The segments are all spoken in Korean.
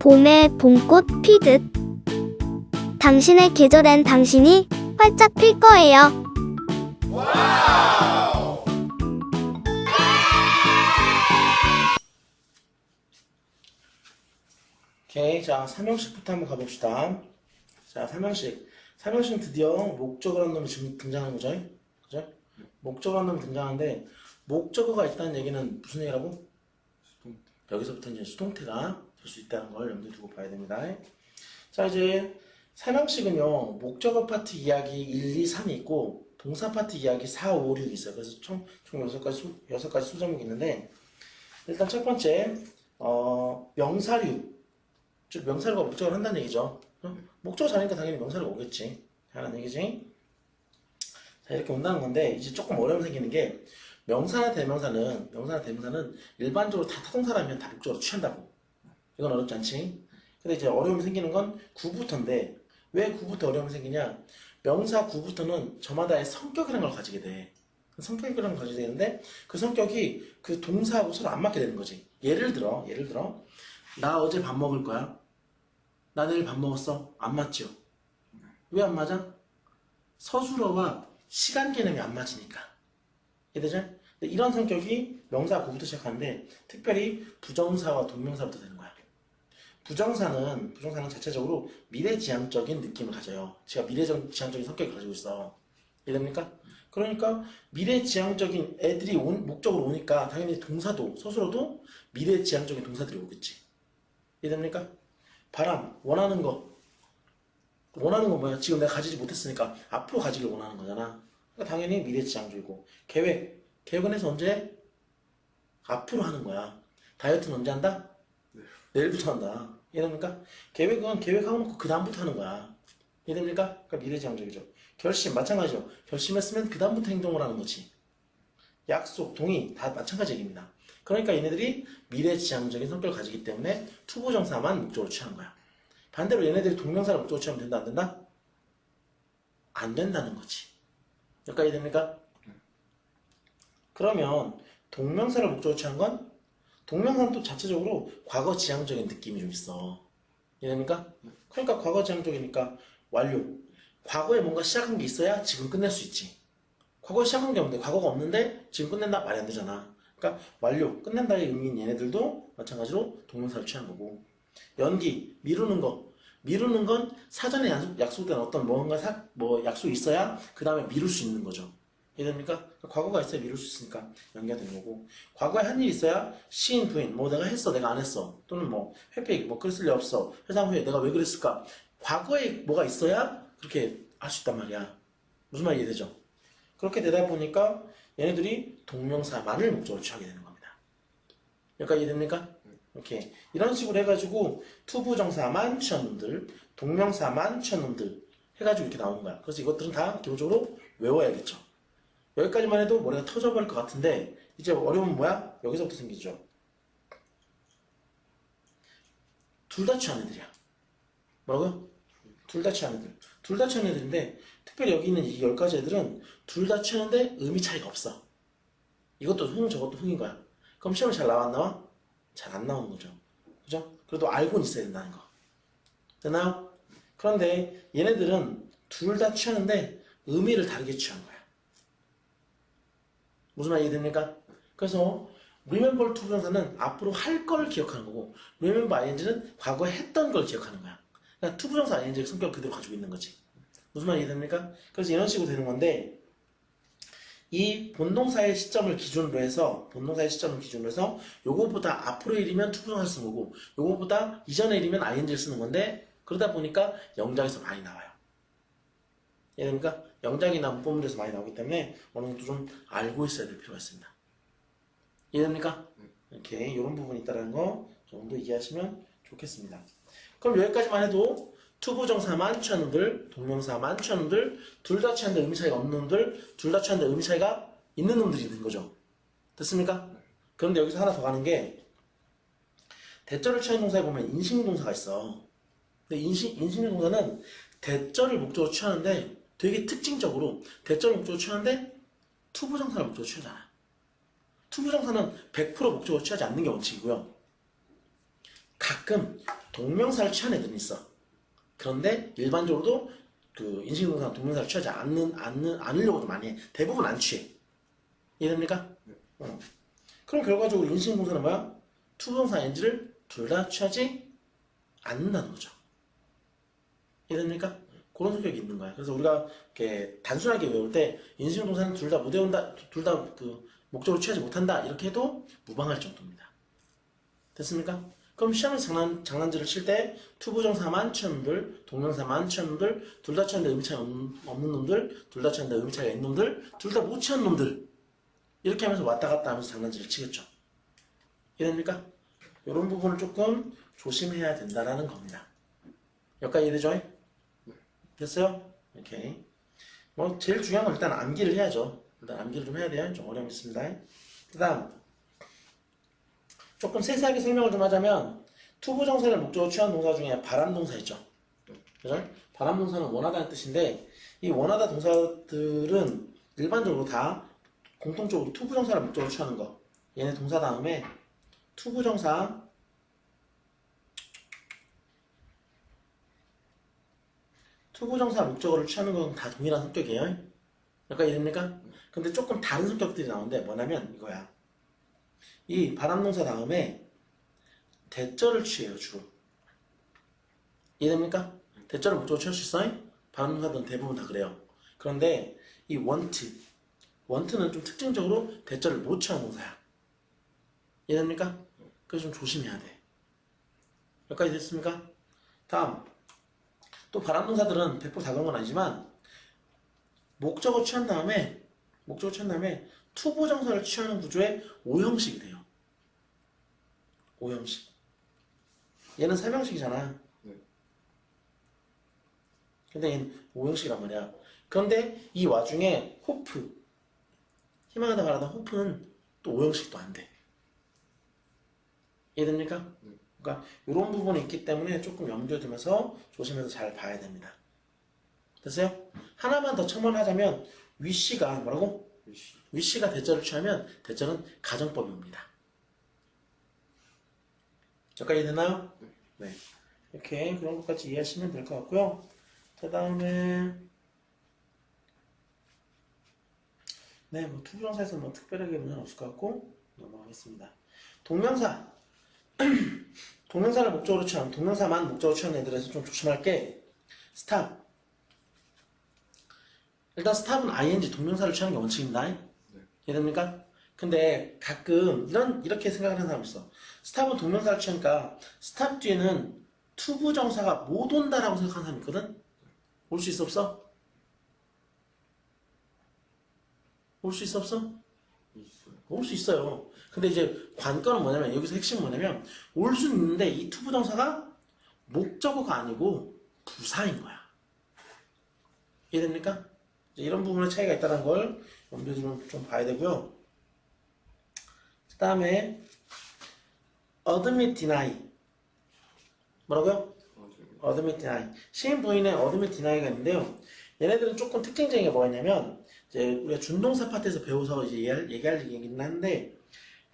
봄에 봄꽃 피듯 당신의 계절엔 당신이 활짝 필 거예요. 오케이, 자, 3형식부터 한번 가봅시다. 자, 3형식. 3형식은 드디어 목적어라는 놈이 지금 등장하는 거죠. 그죠? 목적어라는 놈이 등장하는데, 목적어가 있다는 얘기는 무슨 얘기라고? 여기서부터 이제 수동태가 될 수 있다는 걸 염두에 두고 봐야 됩니다. 자, 이제 3형식은요, 목적어 파트 이야기 1, 2, 3이 있고, 동사 파트 이야기 4, 5, 6이 있어요. 그래서 총 6가지 수제목이 있는데, 일단 첫 번째, 명사류. 즉 명사류가 목적어를 한다는 얘기죠. 목적어 잘하니까 당연히 명사류가 오겠지. 하는 얘기지. 자, 이렇게 온다는 건데 이제 조금 어려움이 생기는 게 명사나 대명사는 일반적으로 다 타동사라면 다 목적어로 취한다고. 이건 어렵지 않지. 근데 이제 어려움이 생기는 건 구부터인데 왜 구부터 어려움이 생기냐? 명사 구부터는 저마다의 성격이라는 걸 가지게 돼. 성격이라는 걸 가지게 되는데 그 성격이 그 동사하고 서로 안 맞게 되는 거지. 예를 들어 나 어제 밥 먹을 거야. 나 내일 밥 먹었어. 안 맞죠? 왜 안 맞아? 서술어와 시간 개념이 안 맞으니까. 이해되죠? 근데 이런 성격이 명사 구부터 시작하는데 특별히 부정사와 동명사부터 되는 거야. 부정사는 자체적으로 미래지향적인 느낌을 가져요. 제가 미래지향적인 성격을 가지고 있어. 이해됩니까? 그러니까 미래지향적인 애들이 목적으로 오니까 당연히 동사도 서술어도 미래지향적인 동사들이 오겠지. 이해됩니까? 바람, 원하는 거 뭐야? 지금 내가 가지지 못했으니까 앞으로 가지길 원하는 거잖아. 그러니까 당연히 미래지향적이고 계획은 해서 언제? 앞으로 하는 거야. 다이어트는 언제 한다? 내일부터 한다. 이해됩니까? 계획은 계획하고 놓고 그 다음부터 하는 거야. 이해됩니까? 그러니까 미래지향적이죠. 결심 마찬가지죠. 결심했으면 그 다음부터 행동을 하는 거지. 약속, 동의 다 마찬가지 얘기입니다. 그러니까 얘네들이 미래지향적인 성격을 가지기 때문에 투부정사만 목적으로 취하는 거야. 반대로 얘네들이 동명사를 목적으로 취하면 된다 안 된다? 안 된다는 거지. 여기까지 이해됩니까? 그러면 동명사를 목적으로 취한 건 동명사는 또 자체적으로 과거 지향적인 느낌이 좀 있어. 이해됩니까? 그러니까 과거 지향적이니까 완료. 과거에 뭔가 시작한 게 있어야 지금 끝낼 수 있지. 과거에 시작한 게 없는데 과거가 없는데 지금 끝낸다? 말이 안 되잖아. 그러니까 완료, 끝낸다의 의미인 얘네들도 마찬가지로 동명사를 취한 거고. 연기, 미루는 건 사전에 약속된 어떤 약속이 있어야 그 다음에 미룰 수 있는 거죠. 이해됩니까? 그러니까 과거가 있어야 미룰 수 있으니까 연기가 되는 거고, 과거에 한 일이 있어야 시인, 부인, 내가 했어, 내가 안 했어, 또는 회피, 그랬을 리 없어, 회상 후에 내가 왜 그랬을까? 과거에 뭐가 있어야 그렇게 할 수 있단 말이야. 무슨 말이 이해되죠? 그렇게 되다 보니까 얘네들이 동명사만을 목적으로 취하게 되는 겁니다. 여기까지 이해됩니까? 이렇게 이런 식으로 해가지고 투부정사만 취한 놈들, 동명사만 취한 놈들 해가지고 이렇게 나오는 거야. 그래서 이것들은 다 기본적으로 외워야겠죠. 여기까지만 해도 머리가 터져버릴 것 같은데 이제 어려움은 뭐야? 여기서부터 생기죠. 둘 다 취한 애들이야. 뭐라고요? 둘 다 취한 애들. 둘 다 취한 애들인데 특별히 여기 있는 이 10가지 애들은 둘 다 취하는데 의미 차이가 없어. 이것도 흥 저것도 흥인 거야. 그럼 시험에 잘 나와 안 나와? 잘 안 나오는 거죠. 그죠? 그래도 알고는 있어야 된다는 거. 되나요? 그런데 얘네들은 둘 다 취하는데 의미를 다르게 취한 거야. 무슨 말 이해됩니까? 그래서 remember to 부정사는 앞으로 할 걸 기억하는 거고 remember ing는 과거에 했던 걸 기억하는 거야. 그러니까 to 부정사 ing의 성격을 그대로 가지고 있는 거지. 무슨 말 이해됩니까? 그래서 이런 식으로 되는 건데 이 본동사의 시점을 기준으로 해서 요거보다 앞으로의 일이면 to 부정사를 쓰는 거고 요거보다 이전의 일이면 ing를 쓰는 건데 그러다 보니까 영작에서 많이 나와요. 이해됩니까? 영작이나 문법문에서 많이 나오기 때문에 어느 정도 좀 알고 있어야 될 필요가 있습니다. 이해됩니까? 이렇게 이런 부분이 있다는 거 정도 이해하시면 좋겠습니다. 그럼 여기까지만 해도 투부정사만 취한 놈들, 동명사만 취한 놈들, 둘 다 취한데 의미 차이가 없는 놈들, 둘 다 취한데 의미 차이가 있는 놈들이 있는 거죠. 됐습니까? 그런데 여기서 하나 더 가는 게 대절을 취한 동사에 보면 인식동사가 있어. 근데 인식동사는 대절을 목적으로 취하는데 되게 특징적으로 대절을 목적으로 취하는데 투부정사를 목적으로 취하잖아. 투부정사는 100% 목적으로 취하지 않는 게 원칙이고요. 가끔 동명사를 취한 애들은 있어. 그런데 일반적으로도 그 인식동사는 동명사를 취하지 않으려고 좀 많이 해. 대부분 안 취해. 이해됩니까? 그럼 결과적으로 인식동사는 뭐야? 투부정사 ing를 둘 다 취하지 않는다는 거죠. 이해됩니까? 그런 성격이 있는 거야. 그래서 우리가 이렇게 단순하게 외울 때 인식동사는 둘 다 못 외운다, 둘 다 그 목적으로 취하지 못한다 이렇게 해도 무방할 정도입니다. 됐습니까? 그럼 시험에서 장난질을 칠 때 투부정사만 취한 놈들, 동명사만 취한 놈들, 둘 다 취하는데 의미 차이 없는 놈들, 둘 다 취하는데 의미 차이가 있는 놈들, 둘 다 못 취한 놈들 이렇게 하면서 왔다 갔다 하면서 장난질을 치겠죠. 이해됩니까? 이런 부분을 조금 조심해야 된다라는 겁니다. 여기까지 이해되죠? 됐어요? 오케이. 뭐 제일 중요한 건 일단 암기를 해야죠. 일단 암기를 좀 해야 돼요. 좀 어려움이 있습니다. 그 다음 조금 세세하게 설명을 좀 하자면 투부정사를 목적으로 취한 동사 중에 바람동사 있죠. 그죠? 바람동사는 원하다는 뜻인데 이 원하다 동사들은 일반적으로 다 공통적으로 투부정사를 목적으로 취하는 거. 얘네 동사 다음에 투부정사 목적어를 취하는 건 다 동일한 성격이에요. 약간 이해됩니까? 근데 조금 다른 성격들이 나오는데 뭐냐면 이거야. 이 바람동사 다음에 대절을 취해요, 주로. 이해됩니까? 대절을 목적으로 취할 수 있어요? 바람동사들은 대부분 다 그래요. 그런데 이 want는 좀 특징적으로 대절을 못 취하는 동사야. 이해됩니까? 그래서 좀 조심해야 돼. 여기까지 됐습니까? 다음. 또 바람동사들은 100% 다 그런 건 아니지만 목적어 취한 다음에 투부정사를 취하는 구조의 오형식이 돼요. 오형식. 얘는 3형식이잖아. 근데 얘는 오형식이란 말이야. 그런데 이 와중에 호프, 희망하다 바라던 호프는 또 오형식도 안 돼. 이해됩니까? 그러니까 이런 부분이 있기 때문에 조금 염두에 두면서 조심해서 잘 봐야 됩니다. 됐어요? 하나만 더 첨언하자면 위시가 뭐라고? 위시가 대절을 취하면 대절은 가정법이 옵니다. 여기까지 되나요? 네. 이렇게 그런 것까지 이해하시면 될 것 같고요. 그 다음에 네, 뭐 투부정사에서 뭐 특별하게 문제는 없을 것 같고 넘어가겠습니다. 동명사를 목적으로 취한, 동명사만 목적으로 취한 애들에서 좀 조심할 게 스탑. 일단 스탑은 ing 동명사를 취하는 게 원칙입니다. 이해됩니까? 근데 가끔 이렇게 생각하는 사람 있어. 스탑은 동명사를 취하니까 스탑 뒤에는 투부정사가 못 온다라고 생각하는 사람 있거든? 올 수 있어 없어? 올 수 있어 없어? 올 수 있어요. 근데 이제 관건은 뭐냐면 여기서 핵심은 뭐냐면 올 수는 있는데 이 투부정사가 목적어가 아니고 부사인 거야. 이해됩니까? 이제 이런 부분에 차이가 있다는 걸 염두에 좀 봐야 되고요. 그 다음에 admit, deny 뭐라고요? admit, deny 시인 부인의 admit, deny가 있는데요. 얘네들은 조금 특징적인 게 뭐가 있냐면 이제 우리가 준동사 파트에서 배워서 이제 얘기할 얘기긴 한데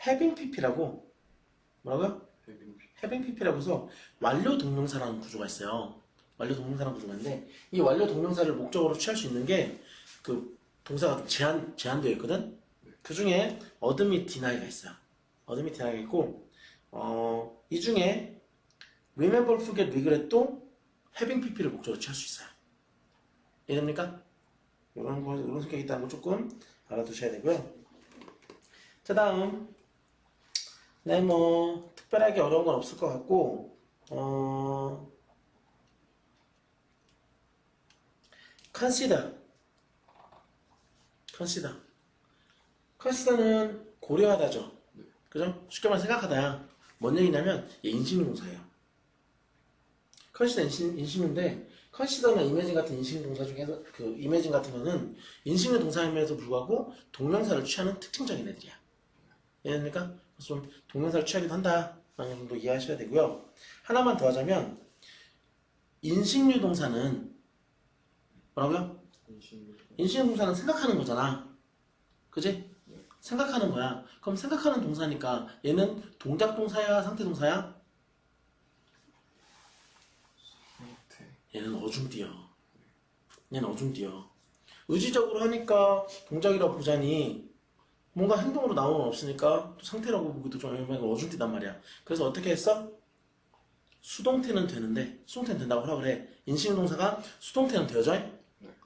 having pp라고 뭐라고요? having pp라고 해서 완료 동명사라는 구조가 있어요. 완료 동명사라는 구조가 있는데 이 완료 동명사를 목적으로 취할 수 있는 게 그 동사가 좀 제한되어 있거든. 그 중에 admit, deny가 있어요. admit, deny가 있고 이 중에 remember, forget, regret도 having pp를 목적으로 취할 수 있어요. 이해됩니까? 이런 성격이 있다는 거 조금 알아두셔야 되고요. 자, 다음. 네, 뭐, 특별하게 어려운 건 없을 것 같고, consider는 고려하다죠. 그죠? 쉽게 말해 생각하다야. 뭔 얘기냐면, 얘 인식동사예요. consider 인식인데, 컨시더나 이매진 같은 인식 동사 중에서 그 이매진 같은 거는 인식의 동사임에도 불구하고 동명사를 취하는 특징적인 애들이야. 이해됩니까? 그래서 좀 동명사를 취하기도 한다 라는 정도 이해하셔야 되고요. 하나만 더 하자면 인식류 동사는 뭐라고요? 인식류 동사는 생각하는 거잖아. 그지? 생각하는 거야. 그럼 생각하는 동사니까 얘는 동작 동사야, 상태 동사야? 얘는 어중뛰어. 얘는 어중뛰어. 의지적으로 하니까 동작이라고 보자니 뭔가 행동으로 나오는 건 없으니까 또 상태라고 보기도 좀 애매하고 어중뛰단 말이야. 그래서 어떻게 했어? 수동태는 되는데 수동태는 된다고 하라 그래. 인식동사가 수동태는 되어져.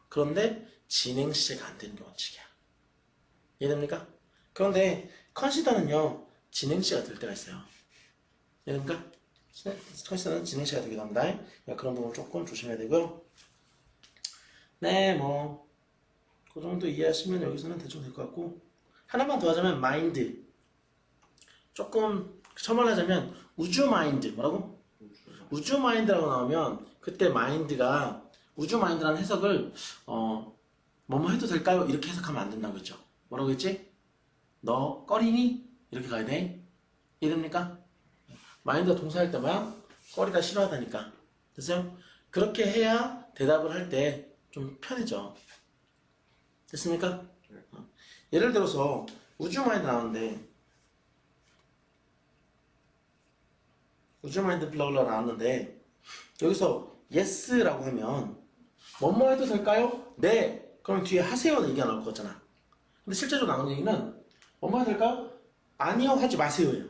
그런데 진행 시제가 안 되는 게 원칙이야. 이해됩니까? 그런데 컨시더는요 진행 시제가 될 때가 있어요. 이해됩니까? 컨시더는 진행 시제가 되기도 합니다. 그러니까 그런 부분 조금 조심해야 되고요. 네, 뭐 그 정도 이해하시면 여기서는 대충 될 것 같고 하나만 더 하자면 마인드 조금 첨언하자면 우주 마인드 뭐라고? 우주 마인드라고 나오면 그때 마인드가 우주 마인드라는 해석을 뭐뭐 해도 될까요? 이렇게 해석하면 안 된다고 했죠. 뭐라고 했지? 너 꺼리니? 이렇게 가야 돼. 이해됩니까? 마인드가 동사할 때 뭐야? 꺼리다 싫어하다니까. 됐어요? 그렇게 해야 대답을 할 때 좀 편해져. 됐습니까? 예를 들어서 우주 마인드 나오는데 우주 마인드 블라블라 나왔는데 여기서 yes라고 하면 뭐뭐 해도 될까요? 네. 그럼 뒤에 하세요는 얘기가 나올 거잖아. 근데 실제적으로 나온 얘기는 뭐뭐 해도 될까요? 아니요 하지 마세요예요.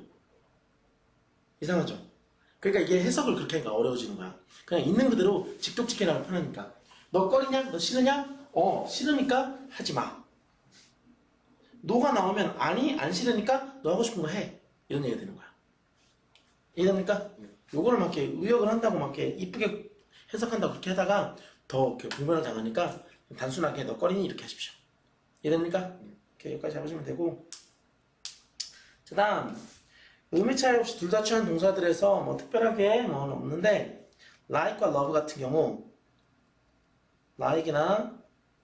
이상하죠? 그러니까 이게 해석을 그렇게 하니까 어려워지는 거야. 그냥 있는 그대로 직독직해나가 편하니까. 너 꺼리냐? 너 싫으냐? 싫으니까 하지 마. 노가 나오면 아니 안 싫으니까 너 하고 싶은 거 해. 이런 얘기가 되는 거야. 이해됩니까? 요거를 막 이렇게 의역을 한다고 막 이렇게 이쁘게 해석한다고 그렇게 하다가 더 이렇게 불변을 당하니까 단순하게 너 꺼리니 이렇게 하십시오. 이해됩니까? 이렇게 여기까지 잡으시면 되고 그 다음 의미 차이 없이 둘 다 취한 동사들에서 뭐 특별하게 뭐는 없는데 like과 love 같은 경우 like이나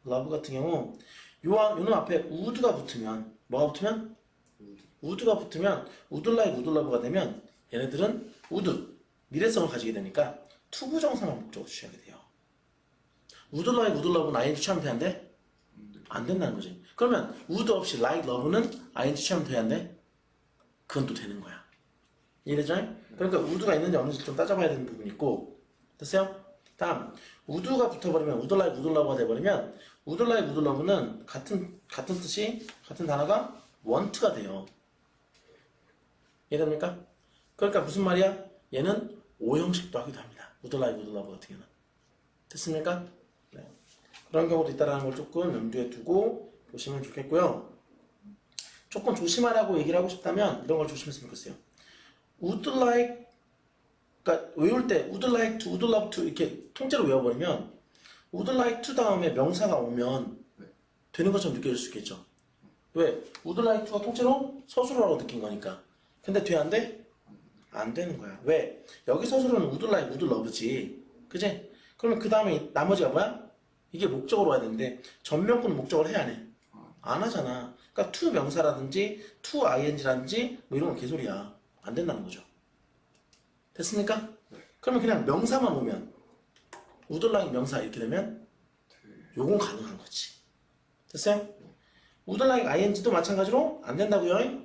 love 같은 경우 요놈 앞에 would가 붙으면 뭐가 붙으면? would가 붙으면 would like, would love가 되면 얘네들은 would 미래성을 가지게 되니까 투부정사만 목적으로 취하게 돼요. would like, would love는 ing 취하면 돼야 안 돼? 안 된다는 거지. 그러면 would 없이 like, love는 ing 취하면 돼야 안 돼? 그건 또 되는 거야. 이해되죠? 그러니까 would가 있는지 없는지 좀 따져봐야 되는 부분이 있고 됐어요? 다음 would가 붙어버리면 would like, would love가 돼버리면 would like, would love는 같은 뜻이 같은 단어가 want가 돼요. 이해됩니까? 그러니까 무슨 말이야? 얘는 오형식도 하기도 합니다. would like, would love 같은 경우는 됐습니까? 네. 그런 경우도 있다는 걸 조금 염두에 두고 보시면 좋겠고요. 조금 조심하라고 얘기를 하고 싶다면 이런 걸 조심했으면 좋겠어요. would like 그러니까 외울 때 would like to, would love to 이렇게 통째로 외워버리면 would like to 다음에 명사가 오면 되는 것처럼 느껴질 수 있겠죠. 왜? would like to가 통째로 서술어라고 느낀 거니까. 근데 돼 안 돼? 안 되는 거야. 왜? 여기 서술어는 would like, would love지. 그지? 그러면 그 다음에 나머지가 뭐야? 이게 목적으로 와야 되는데 전명구는 목적을 해야 안 해? 안 하잖아. 그러니까 to 명사라든지 to ing라든지 뭐 이런 건 개소리야. 안 된다는 거죠. 됐습니까? 그러면 그냥 명사만 오면 would like 명사 이렇게 되면 요건 가능한 거지. 됐어요? would like ing도 마찬가지로 안 된다고요.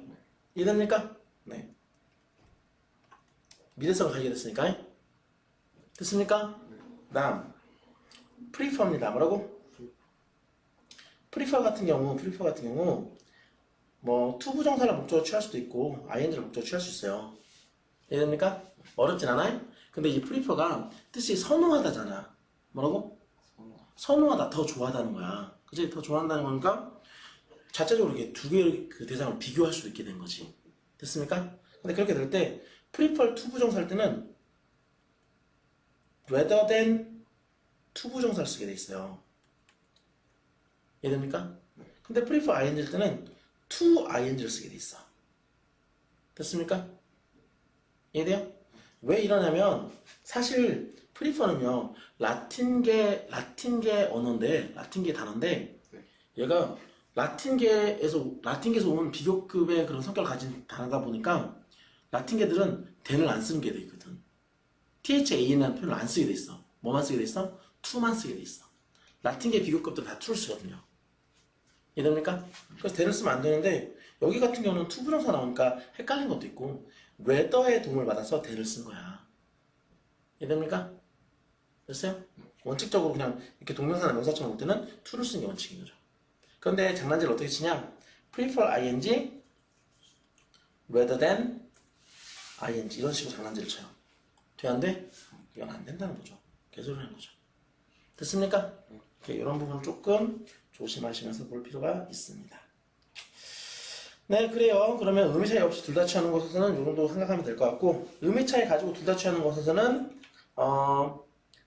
이해됩니까? 네. 미래성을 가지게 됐으니까. 됐습니까? 다음 prefer입니다. 뭐라고? prefer 같은 경우 뭐 to 부정사를 목적으로 취할 수도 있고 ing를 목적으로 취할 수 있어요. 이해됩니까? 어렵진 않아요? 근데 이 prefer가 뜻이 선호하다잖아. 뭐라고? 선호하다, 더 좋아하다는 거야. 그치? 더 좋아한다는 거니까 자체적으로 이렇게 두 개의 그 대상을 비교할 수도 있게 된 거지. 됐습니까? 근데 그렇게 될 때 prefer to 부정사 할 때는 rather than to 부정사를 쓰게 돼 있어요. 이해됩니까? 근데 prefer ing일 때는 to ing를 쓰게 돼 있어. 됐습니까? 이해돼요? 왜 이러냐면 사실 prefer는요 라틴계 언어인데 라틴계 단어인데 얘가 라틴계에서 온 비교급의 그런 성격을 가진 단어다 보니까 라틴계들은 then을 안 쓰는 게 돼 있거든. than이라는 표현을 안 쓰게 돼 있어. 뭐만 쓰게 돼 있어? to만 쓰게 돼 있어. 라틴계 비교급들은 다 to를 쓰거든요. 이해됩니까? 그래서 then을 쓰면 안 되는데 여기 같은 경우는 to 부정사 나오니까 헷갈린 것도 있고 whether의 도움을 받아서 then을 쓴 거야. 이해됩니까? 됐어요? 원칙적으로 그냥 이렇게 동명사나 명사처럼 올 때는 to를 쓰는 게 원칙인 거죠. 그런데 장난질을 어떻게 치냐? prefer ing rather than ing 이런 식으로 장난질을 쳐요. 돼, 안 돼? 이건 안 된다는 거죠. 개소리 하는 거죠. 됐습니까? 이런 부분 조금 조심하시면서 볼 필요가 있습니다. 네, 그래요. 그러면 의미 차이 없이 둘 다 취하는 것에서는 이 정도 생각하면 될 것 같고, 의미 차이 가지고 둘 다 취하는 것에서는,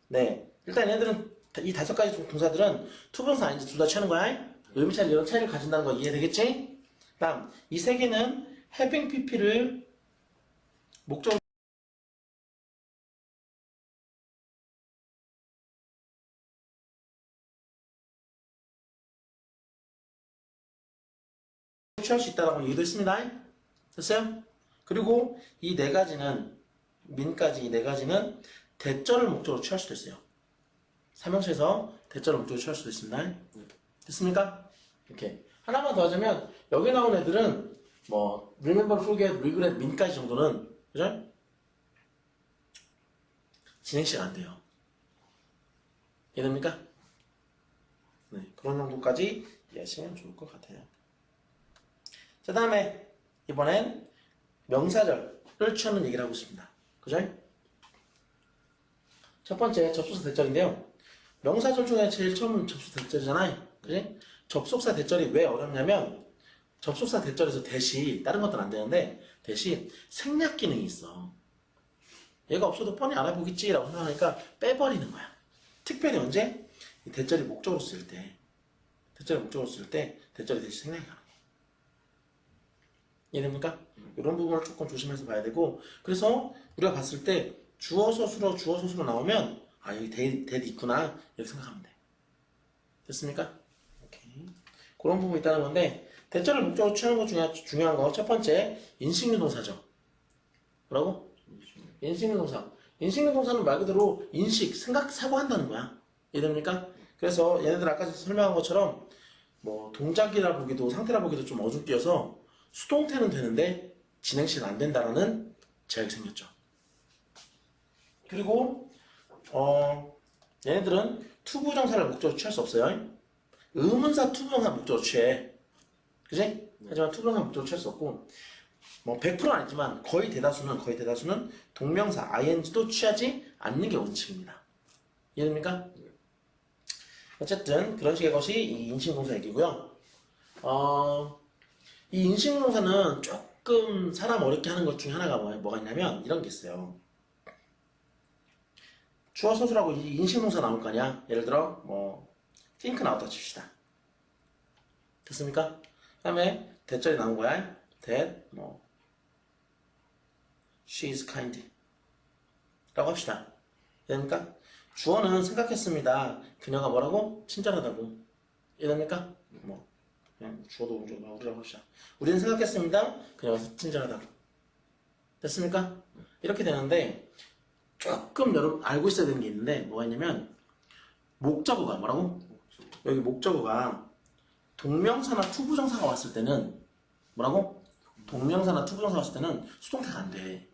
네. 일단 얘네들은, 이 5가지 동사들은 투부정사 아닌지 둘 다 취하는 거야. 의미 차이, 이런 차이를 가진다는 거 이해되겠지? 다음, 이 세 개는 having pp를 목적으로 취할 수 있다는 걸 이해됐습니다. 됐어요? 그리고 이 4가지는, 민까지 이 4가지는 대절을 목적으로 취할 수도 있어요. 삼형체에서 대절을 목적으로 취할 수도 있습니다. 됐습니까? 이렇게. 하나만 더 하자면, 여기 나온 애들은, 뭐, remember, forget, regret, 민까지 정도는, 그죠? 진행시가 안 돼요. 이해됩니까? 네, 그런 정도까지 이해하시면 좋을 것 같아요. 자, 다음에, 이번엔 명사절을 취하는 얘기를 하고 있습니다. 그죠? 첫 번째, 접속사 대절인데요. 명사절 중에 제일 처음은 접속사 대절이잖아요. 그지? 접속사 대절이 왜 어렵냐면, 접속사 대절에서 대시, 다른 것들은 안 되는데, 대시 생략 기능이 있어. 얘가 없어도 뻔히 알아보겠지라고 생각하니까 빼버리는 거야. 특별히 언제? 이 대절이 목적으로 쓸 때, 대절이 대시 생략이 가는 거야. 이해됩니까? 이런 부분을 조금 조심해서 봐야 되고, 그래서 우리가 봤을 때, 주어 서술어 나오면, 아, 여기 대도 있구나. 이렇게 생각하면 돼. 됐습니까? 오케이. 그런 부분이 있다는 건데, 대절을 목적으로 취하는 것 중에 중요한 거, 첫 번째, 인식유동사죠. 뭐라고? 인식유동사. 인식유동사는 말 그대로 인식, 생각, 사고한다는 거야. 이해됩니까? 그래서 얘네들 아까 설명한 것처럼, 뭐, 동작이라 보기도, 상태라 보기도 좀 어줍뛰어서, 수동태는 되는데, 진행시는 안 된다라는 제약이 생겼죠. 그리고, 얘네들은 투부정사를 목적으로 취할 수 없어요. 의문사 투부정사 목적으로 취해. 그지? 하지만 투부정사 목적으로 취할 수 없고, 뭐 100%는 아니지만 거의 대다수는 동명사 ing도 취하지 않는 게 원칙입니다. 이해됩니까? 어쨌든 그런 식의 것이 이 인칭동사 얘기고요. 이 인칭동사는 조금 사람 어렵게 하는 것 중에 하나가 뭐가 있냐면 이런 게 있어요. 주어 서술하고 이 인칭동사 나올 거 아니야. 예를 들어 뭐 think 나왔다 칩시다. 됐습니까? 그 다음에 대절이 나온 거야. that 뭐 she is kind 라고 합시다. 이해됩니까? 주어는 생각했습니다. 그녀가 뭐라고? 친절하다고. 이해됩니까? 뭐 그냥 주어도 우리라고 합시다. 우리는 생각했습니다. 그녀가 친절하다고. 됐습니까? 이렇게 되는데 조금 여러분 알고 있어야 되는 게 있는데 뭐가 있냐면 목적어가 뭐라고? 여기 목적어가 동명사나 투부정사가 왔을 때는 뭐라고? 동명사나 투부정사가 왔을 때는 수동태가 안 돼.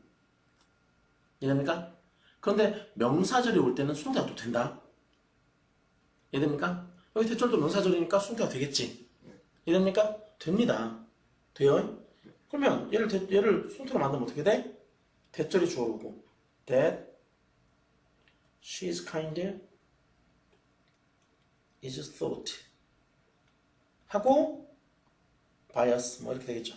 이해됩니까? 그런데 명사절이 올 때는 수동태가 또 된다. 이해됩니까? 여기 대절도 명사절이니까 수동태가 되겠지. 이해됩니까? 됩니다. 돼요? 그러면 얘를 수동태로 만들면 어떻게 돼? 대절이 주어오고 that she is kind is thought 하고 bias 뭐 이렇게 되겠죠.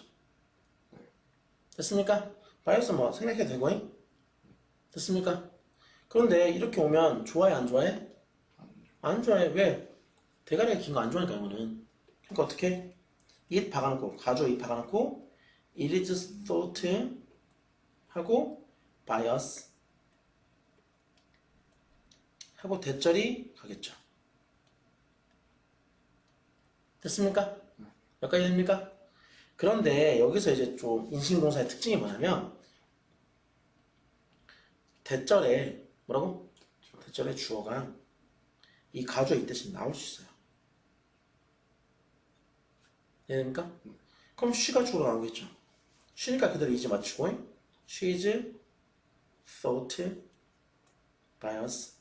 됐습니까? bias 뭐 생략해도 되고 됐습니까? 그런데 이렇게 오면 좋아해 안 좋아해? 안 좋아해. 왜? 대가리가 긴 거 안 좋아하니까 이거는. 그러니까 어떻게? it 박아놓고 가주어 it 박아놓고 it is thought 하고 bias 하고 대절이 가겠죠. 됐습니까? 여기까지 됩니까? 그런데 여기서 이제 좀 인식동사의 특징이 뭐냐면 대절에 뭐라고? 대절에 주어가 이 가주어 이 대신 나올 수 있어요. 이해됩니까? 그럼 she가 주어로 나오겠죠. she니까 그대로 이제 맞추고 she is thought by us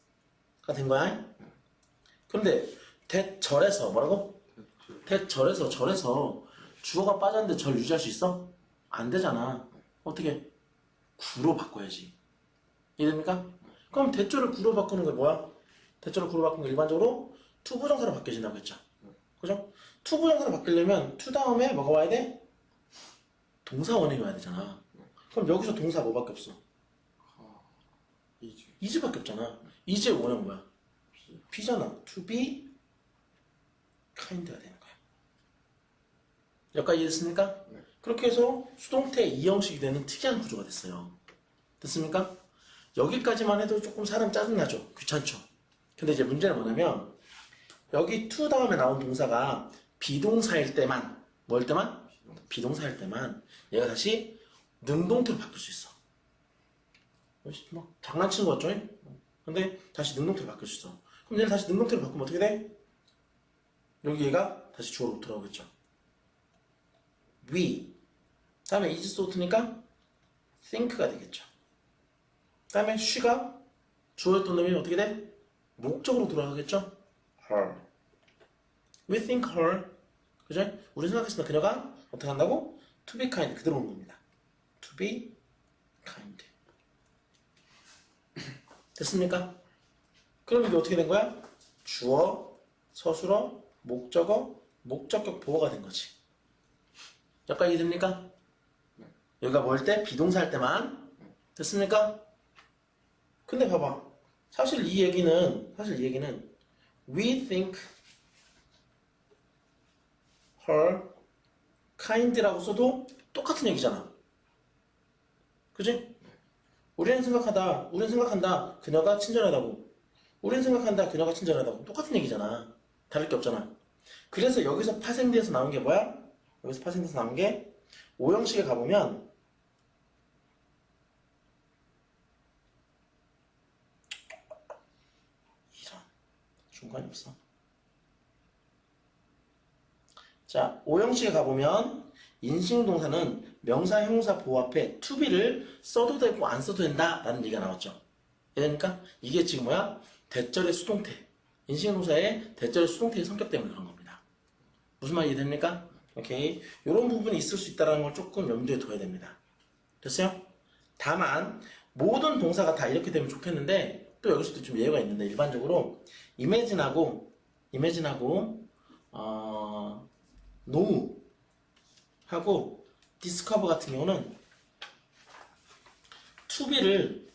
된 거야. 그런데 대절에서 뭐라고? 대절에서 절에서 주어가 빠졌는데 절 유지할 수 있어? 안 되잖아. 어떻게? 구로 바꿔야지. 이해됩니까? 그럼 대절을 구로 바꾸는 게 뭐야? 대절을 구로 바꾸는 게 일반적으로 투부정사로 바뀌어진다고 했죠. 그죠? 투부정사로 바뀌려면 투 다음에 뭐가 와야 돼? 동사 원형이 와야 되잖아. 그럼 여기서 동사 뭐밖에 없어? 이즈밖에 없잖아. 이즈의 원형 뭐야? B잖아. To be kind가 되는 거야. 여기까지 이해됐습니까? 네. 그렇게 해서 수동태 이형식이 되는 특이한 구조가 됐어요. 됐습니까? 여기까지만 해도 조금 사람 짜증나죠? 귀찮죠? 근데 이제 문제는 뭐냐면 여기 to 다음에 나온 동사가 비동사일 때만 뭘 때만? 비동사일 때만 얘가 다시 능동태로 바뀔 수 있어. 막 장난치는 거 같죠? 근데 다시 능동태로 바뀔 수 있어. 그럼 얘를 다시 능동태로 바꾸면 어떻게 돼? 여기 얘가 다시 주어로 돌아오겠죠. we 다음에 is thought니까 think가 되겠죠. 다음에 she가 주어였던 놈이 어떻게 돼? 목적으로 돌아가겠죠. her we think her 그죠? 우리 생각했을 때 그녀가 어떻게 한다고? to be kind 그대로 오는 겁니다. to be kind 됐습니까? 그럼 이게 어떻게 된 거야? 주어, 서술어, 목적어, 목적격 보어가 된 거지. 여기까지 이해됩니까? 여기가 뭘 때? 비동사 할 때만 됐습니까? 근데 봐봐. 사실 이 얘기는 we think her kind라고 써도 똑같은 얘기잖아. 그지? 우리는 생각한다. 그녀가 친절하다고. 우리는 생각한다. 그녀가 친절하다고. 똑같은 얘기잖아. 다를 게 없잖아. 그래서 여기서 파생돼서 나온 게 뭐야? 여기서 파생돼서 나온 게 오형식에 가보면 이런 중간이 없어. 자, 오형식에 가보면 인칭동사는 명사, 형용사 보호 앞에 to be를 써도 되고 안 써도 된다 라는 얘기가 나왔죠. 이해됩니까? 이게 지금 뭐야? 대절의 수동태. 인칭동사의 대절의 수동태의 성격 때문에 그런 겁니다. 무슨 말이 이해됩니까? 오케이. 이런 부분이 있을 수 있다는 걸 조금 염두에 둬야 됩니다. 됐어요? 다만 모든 동사가 다 이렇게 되면 좋겠는데 또 여기서도 좀 예외가 있는데 일반적으로 imagine하고 know 하고 discover 같은 경우는 to be를